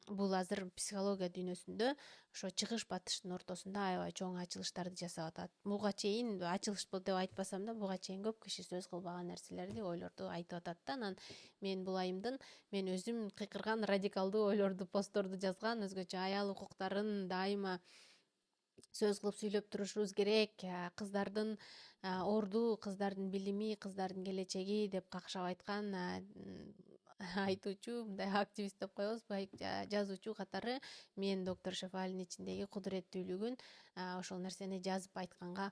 бул азыр психология дүйнөсүндө ошо чыгыш батыштын ортосунда аябай чоң ачылыштарды жасап атат. Буга чейин ачылыш деп айтпасам да, буга чейин көп киши сөз кылбаган нерселерди, ойлорду айтып атат да. Анан мен бул айымдын, мен өзүм кыйкырган радикалдуу ойлорду, постторду жазган, өзгөчө аял укуктарын дайыма сөз кылып сүйлөп турушубуз керек, кыздардын орду, кыздардын билими, кыздардын келечеги деп какшап айткан айтуучу, мындай активист деп коебузбу, жазуучу катары мен доктор Шефалинин ичиндеги кудуреттүүлүгүн, ошол нерсени жазып айтканга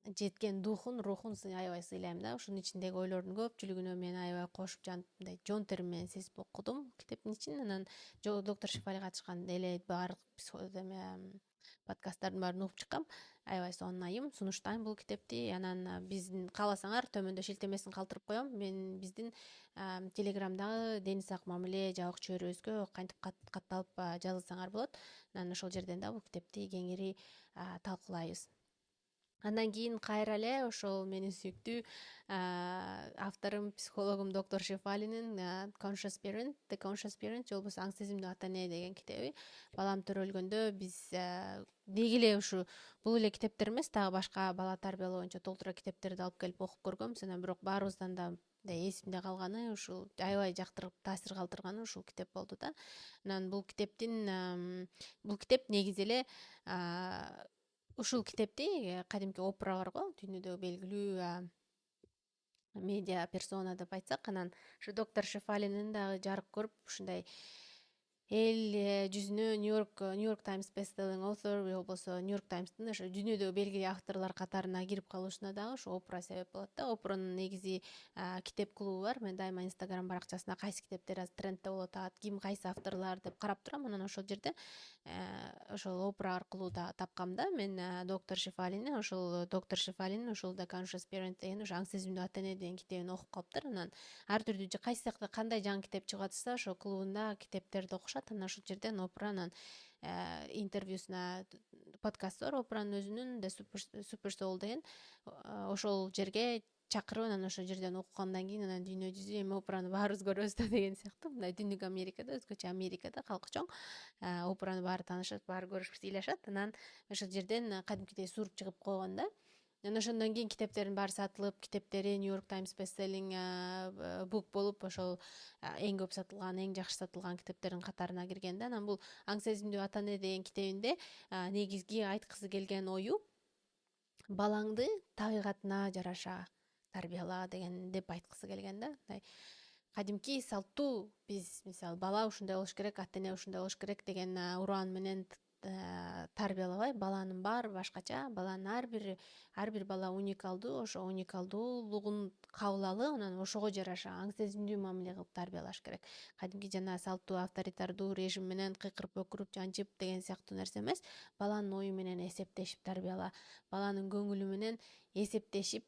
жеткен рухун аябай сыйлайм да. Ушунун ичиндеги ойлордун көпчүлүгүнө мен аябай кошуп жанып, мындай жон терим менен сезип окудум китептин ичин. Анан доктор Шефали катышкан эле баардык подкасттардын баарын угуп чыккам. Аябай сонун айым, сунуштайм бул китепти. Анан биздин кааласаңар төмөндө шилтемесин калтырып коем. Мен биздин телеграмдагы дени сак мамиле жабык чөйрөбүзгө кантип катталып жазылсаңар болот. Анан ошол жерден да бул китепти кеңири талкуулайбыз. Андан кийин кайра эле ошол менин сүйүктүү авторум, психологум доктор Шефалинин The Conscious Parent же болбосо Аң сезимдүү ата эне деген китеби. Балам төрөлгөндө биз деги эле бул эле китептер эмес, дагы башка бала тарбиялоо боюнча толтура китептерди алып келип окуп көргөнбүз. Анан бирок баарыбыздан да эсимде калганы, ушул аябай жактырып таасир калтырганы ушул китеп болду да. Анан бул китеп негизи эле ушул китепти кадимки Опра бар го, дүйнөдөгү белгилүү медиа персона деп айтсак, анан ушу доктор Шефалинин дагы жарык көрүп, ушундай эл жүзүнө New York Times best-selling author болбосо New York Times'тын ошо дүйнөдөгү белгилүү авторлор катарына кирип калышына дагы ошо Опра себеп болот да. Опранын негизи китеп клубу бар. Мен дайыма Instagram баракчасына кайсы китептер азыр трендте болуп атат, ким кайсы авторлор деп карап турам. Анан ошол жерде ошол Опра аркылуу да тапкам да. Мен доктор Шифалинин ошол The Conscious Parent деген ошо аң сезимдүү ата эне деген китебин окуп калыптыр. Анан ар түрдүү кайсы жакта кандай жаңы китеп чыгып атса ошол клубунда китептерди окушат. Анан ошол жерден Опранын интервьюсуна подкасты бар Опранын өзүнүн The Super Soul деген. Ошол жерге чакырып анан ошол жерден окугандан кийин анан дүйнө жүзү эми Опраны баарыбыз көрөбүз да деген сыяктуу. Мындай дүнүк Америкада, өзгөчө Америкада калкы чоң. Опраны баары таанышат, баары көрүшүп сыйлашат. Анан ошол жерден кадимкидей суруп чыгып койгон да. Анан ошондон кийин китептердин баары сатылып, китептери New York Times best-selling book болуп, ошол эң көп сатылган, эң жакшы сатылган китептердин катарына кирген да. Анан бул аң сезимдүү ата эне деген китебинде негизги айткысы келген ою балаңды табигатына жараша тарбияла деген деп айткысы келген да. Мындай кадимки салттуу биз мисалы бала ушундай болуш керек, ата эне ушундай болуш керек деген ураан менен тарбиялабай, баланын баары башкача, баланын ар бир бала уникалдуу, ошо уникалдуулугун кабыл алып, анан ошого жараша аң сезимдүү мамиле кылып тарбиялаш керек. Кадимки жана салттуу авторитардуу режим менен кыйкырып өкүрүп жанчып деген сыяктуу нерсе эмес, баланын ою менен эсептешип тарбияла, баланын көңүлү менен эсептешип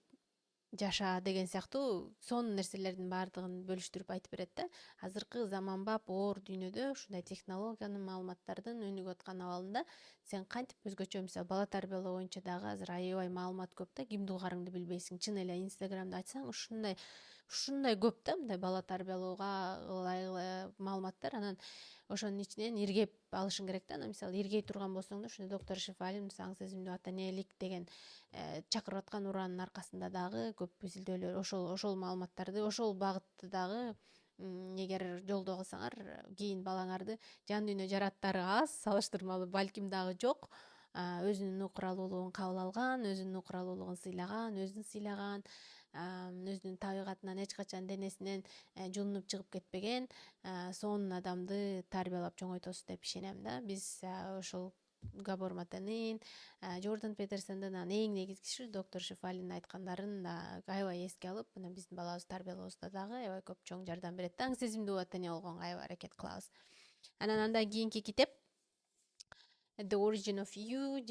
жаша деген сыяктуу сонун нерселердин баардыгын бөлүштүрүп айтып берет да. Азыркы заманбап оор дүйнөдө ушундай технологиянын, маалыматтардын өнүгүп аткан абалында сен кантип өзгөчө мисалы бала тарбиялоо боюнча дагы азыр аябай маалымат көп да, кимди угарыңды билбейсиң. Чын эле Инстаграмда ачсаң ушундай көп да мындай бала тарбиялоого ылайык маалыматтар. Анан ошонун ичинен иргеп алышың керек да. Анан мисалы иргей турган болсоң да ушундай доктор Шифалин аң сезимдүү ата энелик деген чакырып аткан ураанын аркасында дагы көп изилдөөлөр, ошол маалыматтарды, ошол багытты дагы эгер жолдо кылсаңар, кийин балаңарды жан дүйнө жараттары аз, салыштырмалуу балким дагы жок, өзүнүн нукуралуулугун кабыл алган, өзүнүн нукуралуулугун сыйлаган, өзүн сыйлаган, өзүнүн табигатынан эч качан денесинен жулунуп чыгып кетпеген сонун адамды тарбиялап чоңойтосуз деп ишенем да. Биз ошол Габор Матенин, Джордан Петерсондун эң негизгиси доктор Шифалиндин айткандарын аябай эске алып, анан биздин балабызды тарбиялообузда дагы аябай көп чоң жардам берет да. Аң сезимдүү ата эне болгонго аябай аракет кылабыз. Анан андан кийинки китеп The Origin of You,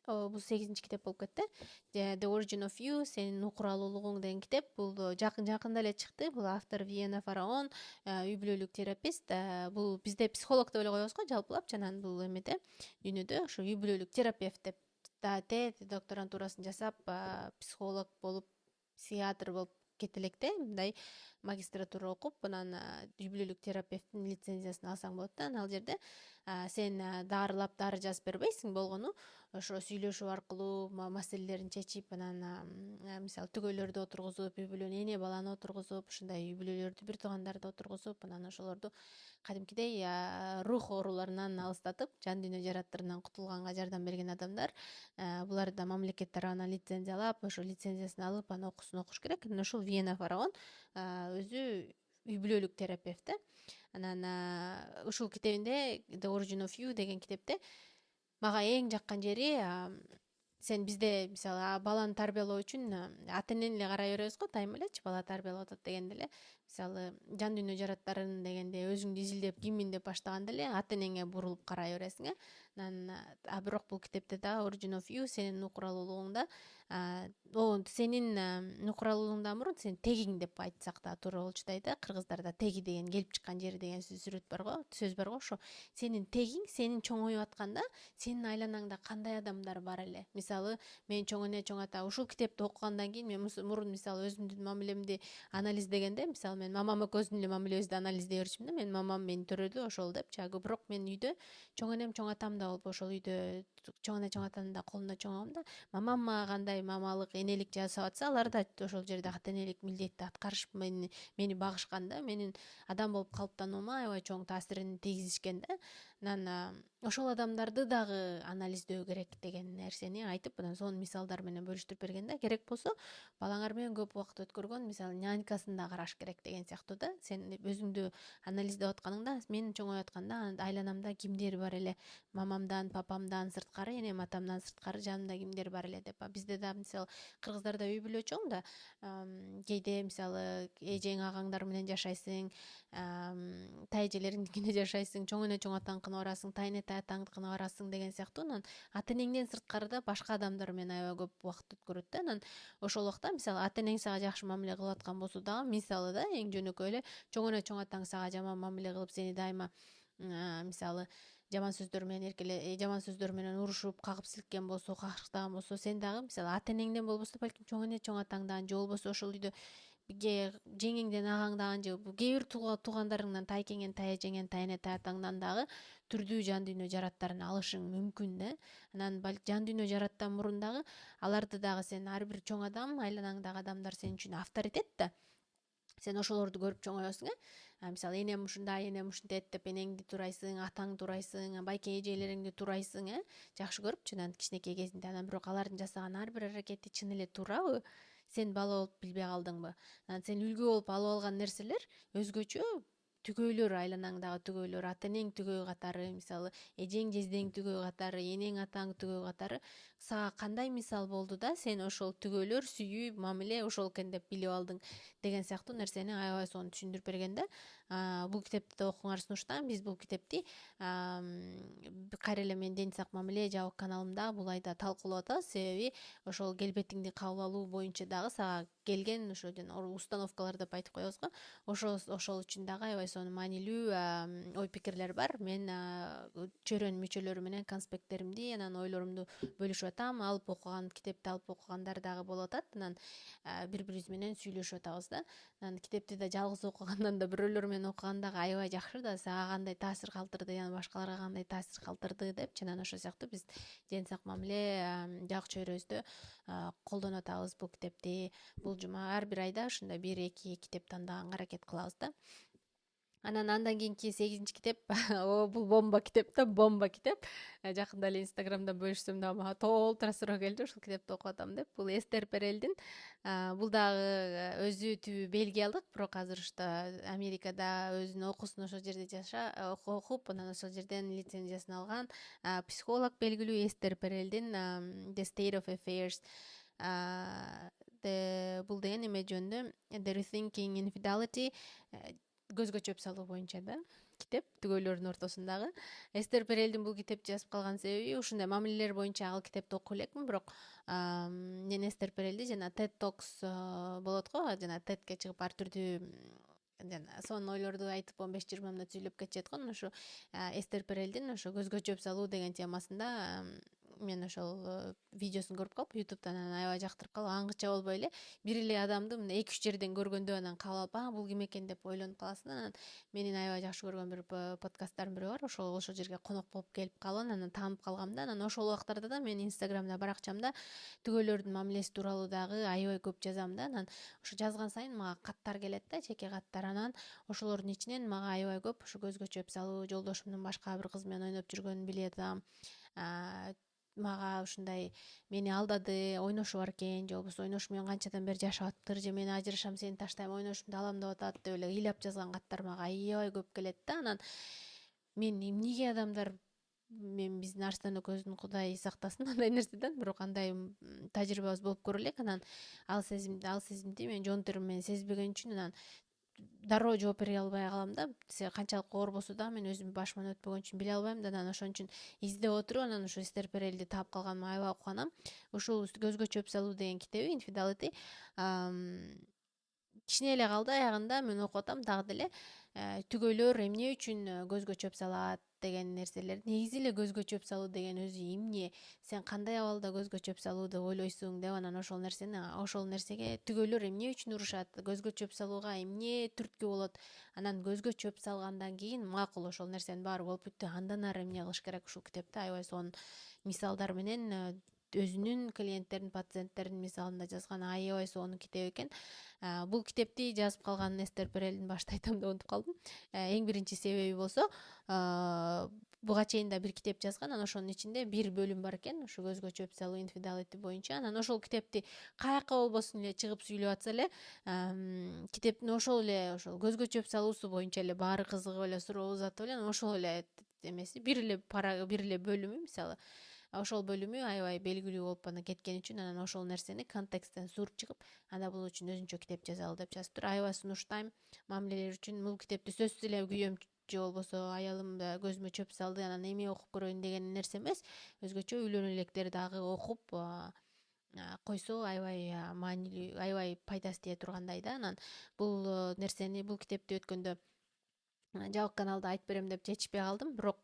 бул 8-чи китеп болуп кетти. The Origin of You, сенин нукуралуулугуң деген китеп. Бул жакында эле чыкты. Бул автор Виена Фараон, үй бүлөлүк терапевт. Бул бизде психолог деп эле коебуз го жалпылап, анан бул эмеде дүйнөдө ошо үй бүлөлүк терапевт деп докторантурасын жасап, психолог болуп, психиатр болуп кете электе, мындай магистратура окуп, анан үй бүлөлүк терапевттин лицензиясын алсаң болот да. Анан ал жерде сен дарылап дары жазып бербейсиң, болгону ошо сүйлөшүү аркылуу маселелерин чечип, анан мисалы түгөйлөрдү отургузуп, үй бүлөнү эне баланы отургузуп, ушундай үй бүлөлөрдү бир туугандарды отургузуп, анан ошолорду кадимкидей рух ооруларынан алыстатып, жан дүйнө жараттарынан кутулганга жардам берген адамдар. Буларды да мамлекет тарабынан лицензиялап, ошо лицензиясын алып, анан окуш керек. Анан ошол Виена Фараон өзү үй бүлөлүк терапевт. Анан ушул китебинде The Origin of You деген китепте мага эң жаккан жери, сен бизде мисалы баланы тарбиялоо үчүн ата энени эле карай беребиз го, дайыма элечи бала тарбиялап атат дегенде эле, мисалы жан дүйнө жараттарын дегенде өзүңдү изилдеп киммин деп баштаганда эле ата энеңе бурулуп карай бересиң. Анан бирок бул китепте да Origin of You, сенин нукуралуулугуңда, сенин нукуралуулугуңдан мурун сен тегиң деп айтсак да туура болчудай да. Кыргыздарда теги деген келип чыккан жери деген сөз бар го. Ошо сенин тегиң, сенин чоңоюп атканда сенин айланаңда кандай адамдар бар эле. Мисалы мен чоң эне, чоң ата ушул китепти окугандан кийин мен мурун мисалы өзүмдүн мамилемди анализдегенде, мисалы мен мамам экөөбүздүн эле мамилебизди анализдей берчүмүн да. Менин мамам мени төрөдү, ошол депчи. Бирок мен үйдө чоң энем, чоң атам да болуп, ошол үйдө чоң эне, чоң атанын да колунда чоңойгом да. Мамам мага кандай мамалык, энелик жасап атса, алар да ошол жерде ата энелик милдетти аткарышып мени багышкан да. Менин адам болуп калыптануума аябай чоң таасирин тийгизишкен да. Анан ошол адамдарды дагы анализдөө керек деген нерсени айтып, анан сонун мисалдар менен бөлүштүрүп берген да. Керек болсо балаңар менен көп убакыт өткөргөн, мисалы нянькасын да караш керек деген сыяктуу да. Сен өзүңдү анализдеп атканыңда, мен чоңоюп атканда айланамда кимдер бар эле, мамамдан, папамдан сырткары, энем атамдан сырткары жанымда кимдер бар эле деп. Бизде да мисалы кыргыздарда үй бүлө чоң да, кээде мисалы эжең агаңдар менен жашайсың, тайэжелериңдикине жашайсың, чоң эне чоң атаңкына барасың, тайэне атаңдыкына барасың деген сыяктуу. Анан ата энеңден сырткары да башка адамдар менен аябай көп убакыт өткөрөт да. Анан ошол убакта мисалы ата энең сага жакшы мамиле кылып аткан болсо дагы, мисалы да, эң жөнөкөй эле чоң эне чоң атаң сага жаман мамиле кылып, сени дайыма мисалы жаман сөздөр менен жаман сөздөр менен урушуп, кагып силккен болсо, какыртаган болсо, сен дагы мисалы ата энеңден болбосо балким чоң эне чоң атаңдан, же болбосо ошол үйдө жеңеңден, агаңдан, же кээ бир туугандарыңдан, тайкеңен, тайэжеңен, тайэне атаңдан дагы түрдүү жан дүйнө жараттарын алышың мүмкүн да. Анан жан дүйнө жараттан мурун дагы аларды дагы сен ар бир чоң адам, айланаңдагы адамдар сен үчүн авторитет да. Сен ошолорду көрүп чоңоесуң. Мисалы энем ушундай, энем ушинтет деп энеңди турайсың, атаңды турайсың, байке эжелериңди турайсың, жакшы көрүпчү анан кичинекей кезинде. Анан бирок алардын жасаган ар бир аракети чын эле туурабы? Сен бала болуп билбей калдыңбы? Анан сен үлгү болуп алып алган нерселер өзгөчө түгөйлөр, айланаңдагы түгөйлөр, ата энең түгөй катары, мисалы эжең жездең түгөй катары, энең атаң түгөй катары сага кандай мисал болду да сен ошол түгөйлөр сүйүү, мамиле ошол экен деп билип алдың деген сыяктуу нерсени аябай сонун түшүндүрүп берген да. Бул китепти да окуңар сунуштайм. Биз бул китепти кайра эле мен Ден сак мамиле жабык каналымда бул айда талкуулап атабыз. Себеби ошол келбетиңди кабыл алуу боюнча дагы сага келген ошо жана установкалар деп айтып коебуз го, ошол үчүн дагы аябай сонун маанилүү ой пикирлер бар. Мен чөйрөнүн мүчөлөрү менен конспекттеримди, анан ойлорумду бөлүшүп атам. Алып окуган, китепти алып окугандар дагы болуп атат. Анан бири бирибиз менен сүйлөшүп атабыз да. Анан китепти да жалгыз окугандан да бирөөлөр менен окуган дагы аябай жакшы да. Сага кандай таасир калтырды, жана башкаларга кандай таасир калтырды депчи. Анан ошол сыяктуу биз Ден сак мамиле жабык чөйрөбүздө колдонуп атабыз бул китепти. Бул жума ар бир айда ушундай 1-2 китеп тандаганга аракет кылабыз да. Анан андан кийинки 8-чи китеп бул бомба китеп да, бомба китеп. Жакында эле инстаграмда бөлүшсөм дагы мага толтура суроо келди, ушул китепти окуп атам деп. Бул Эстер Перелдин. Бул дагы өзү түбү бельгиялык, бирок азыр ушта Америкада өзүнүн окуусун ошол жерде окуп, анан ошол жерден лицензиясын алган психолог белгилүү Эстер Перелдин The State of Affairs. Бул деген эме жөнүндө The Rethinking Infidelity, көзгө чөп салуу боюнча да китеп, түгөйлөрдүн ортосундагы. Эстер Перелдин бул китепти жазып калган себеби ушундай мамилелер боюнча ал китепти окуп элекмин, бирок мен Эстер Перелди жана TED Talks болот го, жана TED-ке чыгып ар түрдүү жана сонун ойлорду айтып 15-20 мүнөт сүйлөп кетишет го. Ошо Эстер Перелдин ошо көзгө чөп салуу деген темасында мен ошол видеосун көрүп калып YouTube'дан, анан аябай жактырып калып, аңгыча болбой эле бир эле адамды мына 2-3 жерден көргөндө анан кабыл алып, бул ким экен деп ойлонуп каласың. Анан менин аябай жакшы көргөн бир подкасттардын бири бар. Ошол жерге конок болуп келип калып, анан таанып калгам да. Анан ошол убактарда да мен инстаграмда баракчамда түгөйлөрдүн мамилеси тууралуу дагы аябай көп жазам да. Анан ошо жазган сайын мага каттар келет да, чеке каттар. Анан ошолордун ичинен мага аябай көп ошо көзгө чөп салуу, жолдошумдун башка бир кыз менен ойноп жүргөнүн билет атам. Мага ушундай мени алдады, ойношу бар экен, же болбосо ойношу менен канчадан бери жашап атыптыр, же мен ажырашам, сени таштайм, ойношумду алам деп атат деп эле ыйлап жазган каттар мага аябай көп келет да. Анан мен эмнеге адамдар, мен биздин Арстан экөөбүздүн Кудай сактасын андай нерседен, бирок андай тажрыйбабыз болуп көрө элек. Анан ал сезимди мен жон терим менен сезбеген үчүн анан дароо жооп бере албай калам да. Канчалык оор болсо дагы мен өзүм башыман өтпөгөн үчүн биле албайм да. Анан ошон үчүн издеп отуруп, анан ушу Эстер Перелди таап калганыма аябай кубанам. Ушул көзгө чөп салуу деген китеби, Infidelity, кичине эле калды аягында мен окуп атам дагы деле. Түгөйлөр эмне үчүн көзгө чөп салат деген нерселер, негизи эле көзгө чөп салуу деген өзү эмне, сен кандай абалда көзгө чөп салуу деп ойлойсуң деп, анан ошол нерсеге түгөйлөр эмне үчүн урушат, көзгө чөп салууга эмне түрткү болот, анан көзгө чөп салгандан кийин макул ошол нерсенин баары болуп бүттү, андан ары эмне кылыш керек. Ушул китепте аябай сонун мисалдар менен өзүнүн клиенттерин, пациенттеринин мисалында жазган аябай сонун китеп экен. Бул китепти жазып калган Эстер Перелдин башта айтам деп унутуп калдым. Эң биринчи себеби болсо, буга чейин да бир китеп жазган, анан ошонун ичинде бир бөлүм бар экен, ошо көзгө чөп салуу инфидалити боюнча. Анан ошол китепти каякка болбосун эле чыгып сүйлөп атса эле, китептин ошол эле ошол көзгө чөп салуусу боюнча эле баары кызыгып эле суроо узатып эле, анан ошол эле эмеси бир эле бир эле бөлүмү мисалы ошол бөлүмү аябай белгилүү болуп анан кеткен үчүн анан ошол нерсени контексттен suurуп чыгып, анда бул үчүн өзүнчө китеп жазалы деп жазыптыр. Аябай сунуштайм мамилелер үчүн. Бул китепти сөзсүз эле күйөөм же болбосо аялым да көзүмө чөп салды, анан эми окуп көрөйүн деген нерсе эмес. Өзгөчө үйлөнө элекдер дагы окуп койсо аябай маанилүү, аябай пайдасы тие тургандай да. Анан бул нерсени, бул китепти өткөндө жабык каналда айтып берем деп чечишпей калдым, бирок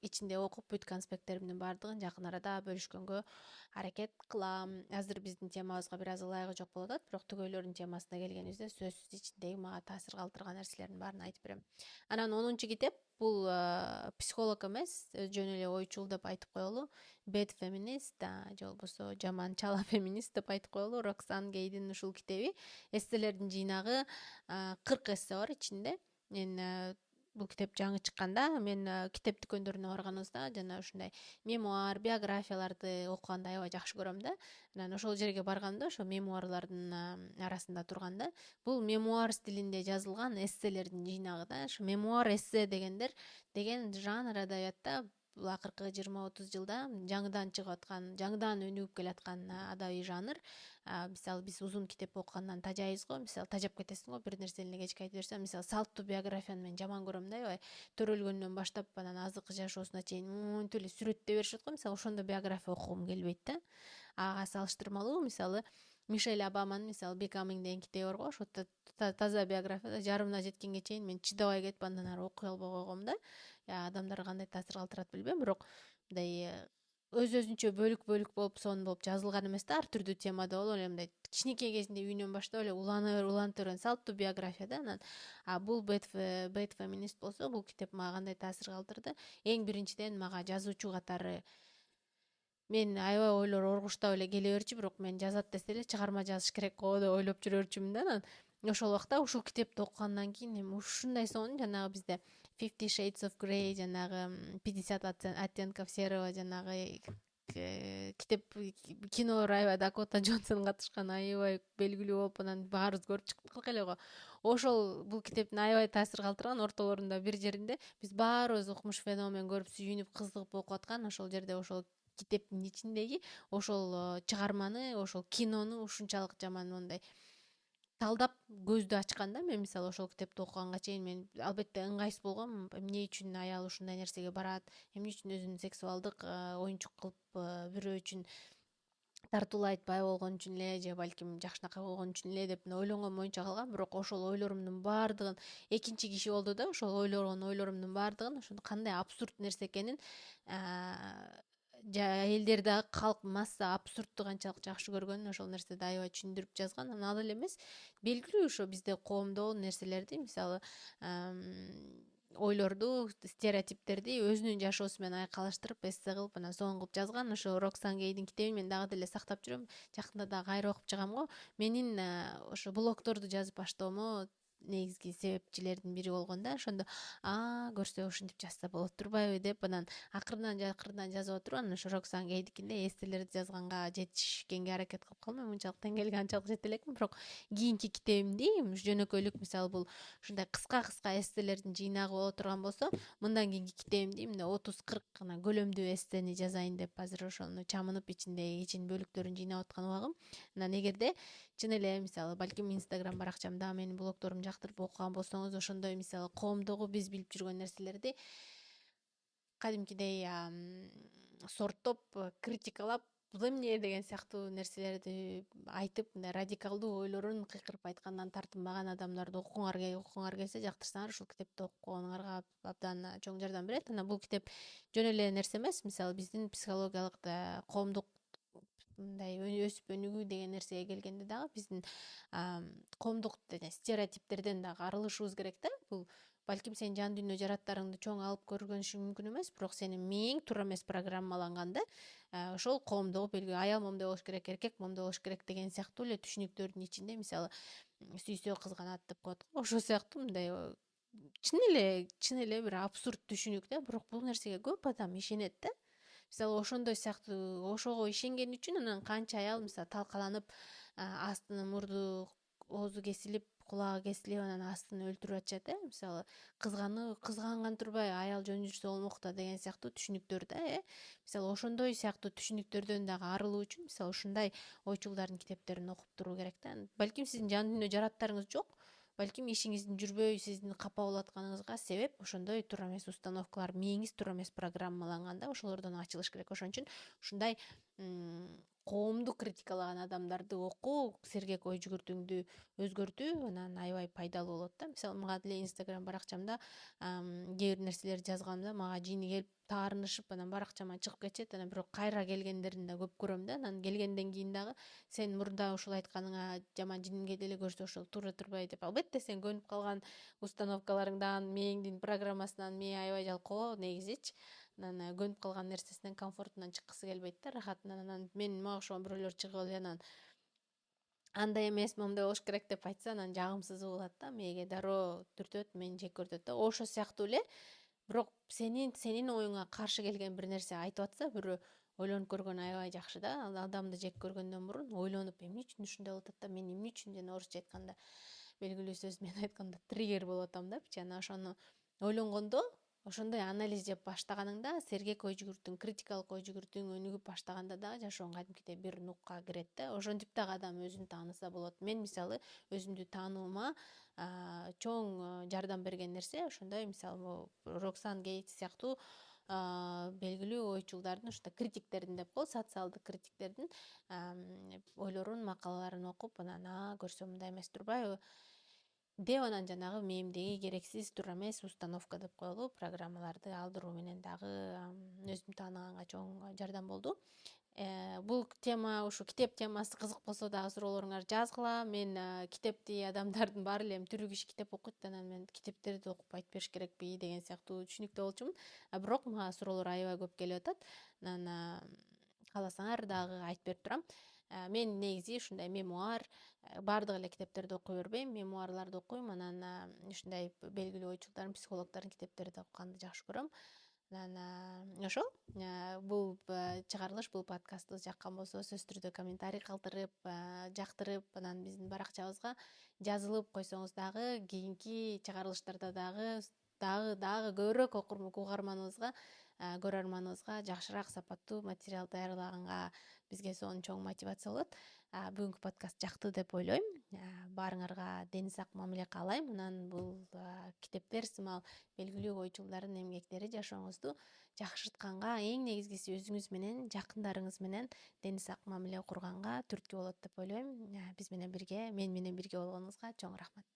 ичинде окуп бүт конспекттеримдин баардыгын жакын арада бөлүшкөнгө аракет кылам. Азыр биздин темабызга бир аз ылайыгы жок болуп атат, бирок түгөйлөрдүн темасына келгенибизде сөзсүз ичиндеги мага таасир калтырган нерселердин баарын айтып берем. Анан 10-китеп бул психолог эмес, жөн эле ойчул деп айтып коелу. Bad Feminist же болбосо жаман чала феминист деп айтып коелу. Роксан Гейдин ушул китеби, эсселердин жыйнагы, 40 эссе бар ичинде. Мен бул китеп жаңы чыкканда, мен китеп дүкөндөрүнө барганыбызда жана ушундай мемуар, биографияларды окуганды аябай жакшы көрөм да. Анан ошол жерге барганда ошо мемуарлардын арасында турганда, бул мемуар стилинде жазылган эсселердин жыйнагы да. Ошо мемуар эссе деген жанр адабиятта бул акыркы 20-30 жылда жаңыдан чыгып аткан, жаңыдан өнүгүп келаткан адабий жанр. Мисалы биз узун китеп окугандан тажайбыз го, мисалы тажап кетесиң го, бир нерсени эле кечке айтып берсем, мисалы салттуу биографияны мен жаман көрөм да, аябай төрөлгөндөн баштап анан азыркы жашоосуна чейин монтип эле сүрөттөй беришет го. Мисалы ошондой биография окугум келбейт да. Ага салыштырмалуу мисалы Мишель Обаманын мисалы Becoming деген китеби бар го, ошо таза биография, жарымына жеткенге чейин мен чыдабай кетип андан ары окуй албай койгом да. Адамдарга кандай таасир калтырат билбейм, бирок мындай өзүнчө бөлүк болуп сон болуп жазылган эмес да, ар түрдүү темада болуп эле мындай кичинекей кезинде үйүнөн баштап эле уланып берген салттуу биография да. Анан бул Bad Feminist болсо, бул китеп мага кандай таасир калтырды? Эң биринчиден мага жазуучу катары мен аябай ойлор оргуштап эле келе берчү, бирок мен жазат десе эле чыгарма жазыш керек го деп ойлоп жүрөрчүмүн да. Анан ошол убакта ушул китепти окугандан кийин эми ушундай сонун, жанагы бизде Fifty Shades of Grey, жанагы 50 оттенков серого, жанагы китеп, кинолор аябай Дакота Джонсон катышкан, аябай белгилүү болуп анан баарыбыз көрүп чыктык эле го. Ошол бул китептин аябай таасир калтырган ортолорунда бир жеринде биз баарыбыз укмуш феномен көрүп сүйүнүп кызыгып окуп аткан ошол жерде ошол китептин ичиндеги ошол чыгарманы, ошол кинону ушунчалык жаман мындай талдап көздү ачкан да. Мен мисалы ошол китепти окуганга чейин мен албетте ыңгайсыз болгом, эмне үчүн аял ушундай нерсеге барат, эмне үчүн өзүн сексуалдык оюнчук кылып бирөө үчүн тартуулайт, бай болгон үчүн эле же балким жакшынакай болгон үчүн эле деп ойлонгон боюнча калгам. Бирок ошол ойлорумдун баардыгын экинчи киши болду да, ошол ойлогон ойлорумдун баардыгын ошону кандай абсурд нерсе экенин, элдер дагы, калк масса абсурдду канчалык жакшы көргөнүн ошол нерседе аябай түшүндүрүп жазган. Анан ал эле эмес, белгилүү ошо бизде коомдо нерселерди, мисалы ойлорду, стереотиптерди өзүнүн жашоосу менен айкалыштырып, эссе кылып, анан сонун кылып жазган. Ошо Роксан Гейдин китебин мен дагы деле сактап жүрөм. Жакында дагы кайра окуп чыгам го. Менин ошо блогдорду жазып баштоомо негизги себепчилердин бири болгон да. Ошондо көрсө ушинтип жазса болот турбайбы деп анан акырынан жазып отуруп, анан ошо Роксан Гейдикинде эсселерди жазганга жетишкенге аракет кылып калдым. Мынчалык тең келге анчалык жете элекмин, бирок кийинки китебимди жөнөкөйлүк, мисалы бул ушундай кыска эсселердин жыйнагы боло турган болсо, мындан кийинки китебимди мындай 30-40 анан көлөмдүү эссени жазайын деп азыр ошону чамынып ичин бөлүктөрүн жыйнап аткан убагым. Анан эгерде чын эле мисалы балким Instagram баракчамда менин блогдорумду жактырып окуган болсоңуз, ошондой мисалы коомдогу биз билип жүргөн нерселерди кадимкидей сорттоп, критикалап, бул эмне деген сыяктуу нерселерди айтып, мындай радикалдуу ойлорун кыйкырып айткандан тартынбаган адамдарды окугуңар келсе, жактырсаңар ушул китепти окуп койгонуңарга абдан чоң жардам берет. Анан бул китеп жөн эле нерсе эмес, мисалы биздин психологиялык коомдук мындай өсүп өнүгүү деген нерсеге келгенде дагы биздин коомдук стереотиптерден дагы арылышыбыз керек да. Бул балким сен жан дүйнө жараттарыңды чоң алып көргөнүшү мүмкүн эмес, бирок сенин мээң туура эмес программаланган да. Ошол коомдогу белгилүү, аял момундай болуш керек, эркек момундай болуш керек деген сыяктуу эле түшүнүктөрдүн ичинде, мисалы сүйсө кызганат деп коет го, ошол сыяктуу мындай чын эле бир абсурд түшүнүк да, бирок бул нерсеге көп адам ишенет да. Мисалы ошондой сыяктуу ошого ишенген үчүн анан канча аял мисалы талкаланып, астын мурду оозу кесилип, кулагы кесилип, анан астын өлтүрүп атышат мисалы кызганган турбай аял жөн жүрсө болмок да деген сыяктуу түшүнүктөр да мисалы ошондой сыяктуу түшүнүктөрдөн дагы арылуу үчүн мисалы ушундай ойчулдардын китептерин окуп туруу керек да. Балким сиздин жан дүйнө жараттарыңыз жок, балким ишиңиздин жүрбөй, сиздин капа болуп атканыңызга себеп ошондой туура эмес установкалар, мээңиз туура эмес программаланган да, ошолордон ачылыш керек. Ошон үчүн ушундай коомду критикалаган адамдарды окуу сергек ой жүгүртүүңдү өзгөртүү анан аябай пайдалуу болот да. Мисалы мага деле Инстаграм баракчамда кээ бир нерселерди жазганда мага жини келип таарынышып анан баракчаман чыгып кетишет, анан бирок кайра келгендерин да көп көрөм да. Анан келгенден кийин дагы сен мурда ушул айтканыңа жаман жиним келип эле көрсө ошол туура турбай деп, албетте сен көнүп калган установкаларыңдан, мээңдин программасынан мээ аябай жалкоо негизичи. Анан көнүп калган нерсесинен, комфортунан чыккысы келбейт да, рахатынан. Анан мага окшогон бирөөлөр чыгып эле анан андай эмес, моундай болуш керек деп айтса, анан жагымсыз угулат да, мээге дароо түртөт, мени жек көрүтөт да. Ошол сыяктуу эле бирок сенин оюңа каршы келген бир нерсе айтып атса, бирөө ойлонуп көргөн аябай жакшы да. Ал адамды жек көргөндөн мурун ойлонуп, эмне үчүн ушундай болуп атат да, мен эмне үчүн, жана орусча айтканда, белгилүү сөз менен айтканда триггер болуп атам депчи. Анан ошону ойлонгондо, ошондой анализ жеп баштаганыңда, сергек ой жүгүртүүң, критикалык ой жүгүртүүң өнүгүп баштаганда дагы жашооң кадимкидей бир нукка кирет да. Ошентип дагы адам өзүн тааныса болот. Мен мисалы өзүмдү таануума чоң жардам берген нерсе ошондой, мисалы Роксан Гейтс сыяктуу белгилүү ойчулдардын, ушундай критиктердин деп коелу, социалдык критиктердин ойлорун, макалаларын окуп, анан көрсөм мындай эмес турбайбы деп, анан жанагы мээмдеги керексиз, туура эмес установка деп коелу, программаларды алдыруу менен дагы өзүмдү тааныганга чоң жардам болду. Бул тема, ушу китеп темасы кызык болсо дагы суроолоруңарды жазгыла. Мен китепти адамдардын баары эле түрүү киши китеп окуйт, анан мен китептерди окуп айтып бериш керекпи деген сыяктуу түшүнүктө болчумун. Бирок мага суроолор аябай көп келип атат. Анан кааласаңар дагы айтып берип турам. Мен негизи ушундай мемуар, баардык эле китептерди окуй бербейм, мемуарларды окуйм, анан ушундай белгилүү ойчулдардын, психологдордун китептерди окуганды жакшы көрөм. Анан ошол бул чыгарылыш, бул подкастыбыз жаккан болсо сөзсүз түрдө комментарий калтырып, жактырып, анан биздин баракчабызга жазылып койсоңуз дагы кийинки чыгарылыштарда дагы көбүрөөк угарманыбызга, көрөрманыбызга жакшыраак, сапаттуу материал даярлаганга бизге сонун чоң мотивация болот. Бүгүнкү подкаст жакты деп ойлойм. Баарыңарга дени сак мамиле каалайм. Анан бул китептер сымал белгилүү ойчулдардын эмгектери жашооңузду жакшыртканга, эң негизгиси өзүңүз менен, жакындарыңыз менен дени сак мамиле курганга түрткү болот деп ойлойм. Биз менен бирге, мен менен бирге болгонуңузга чоң рахмат.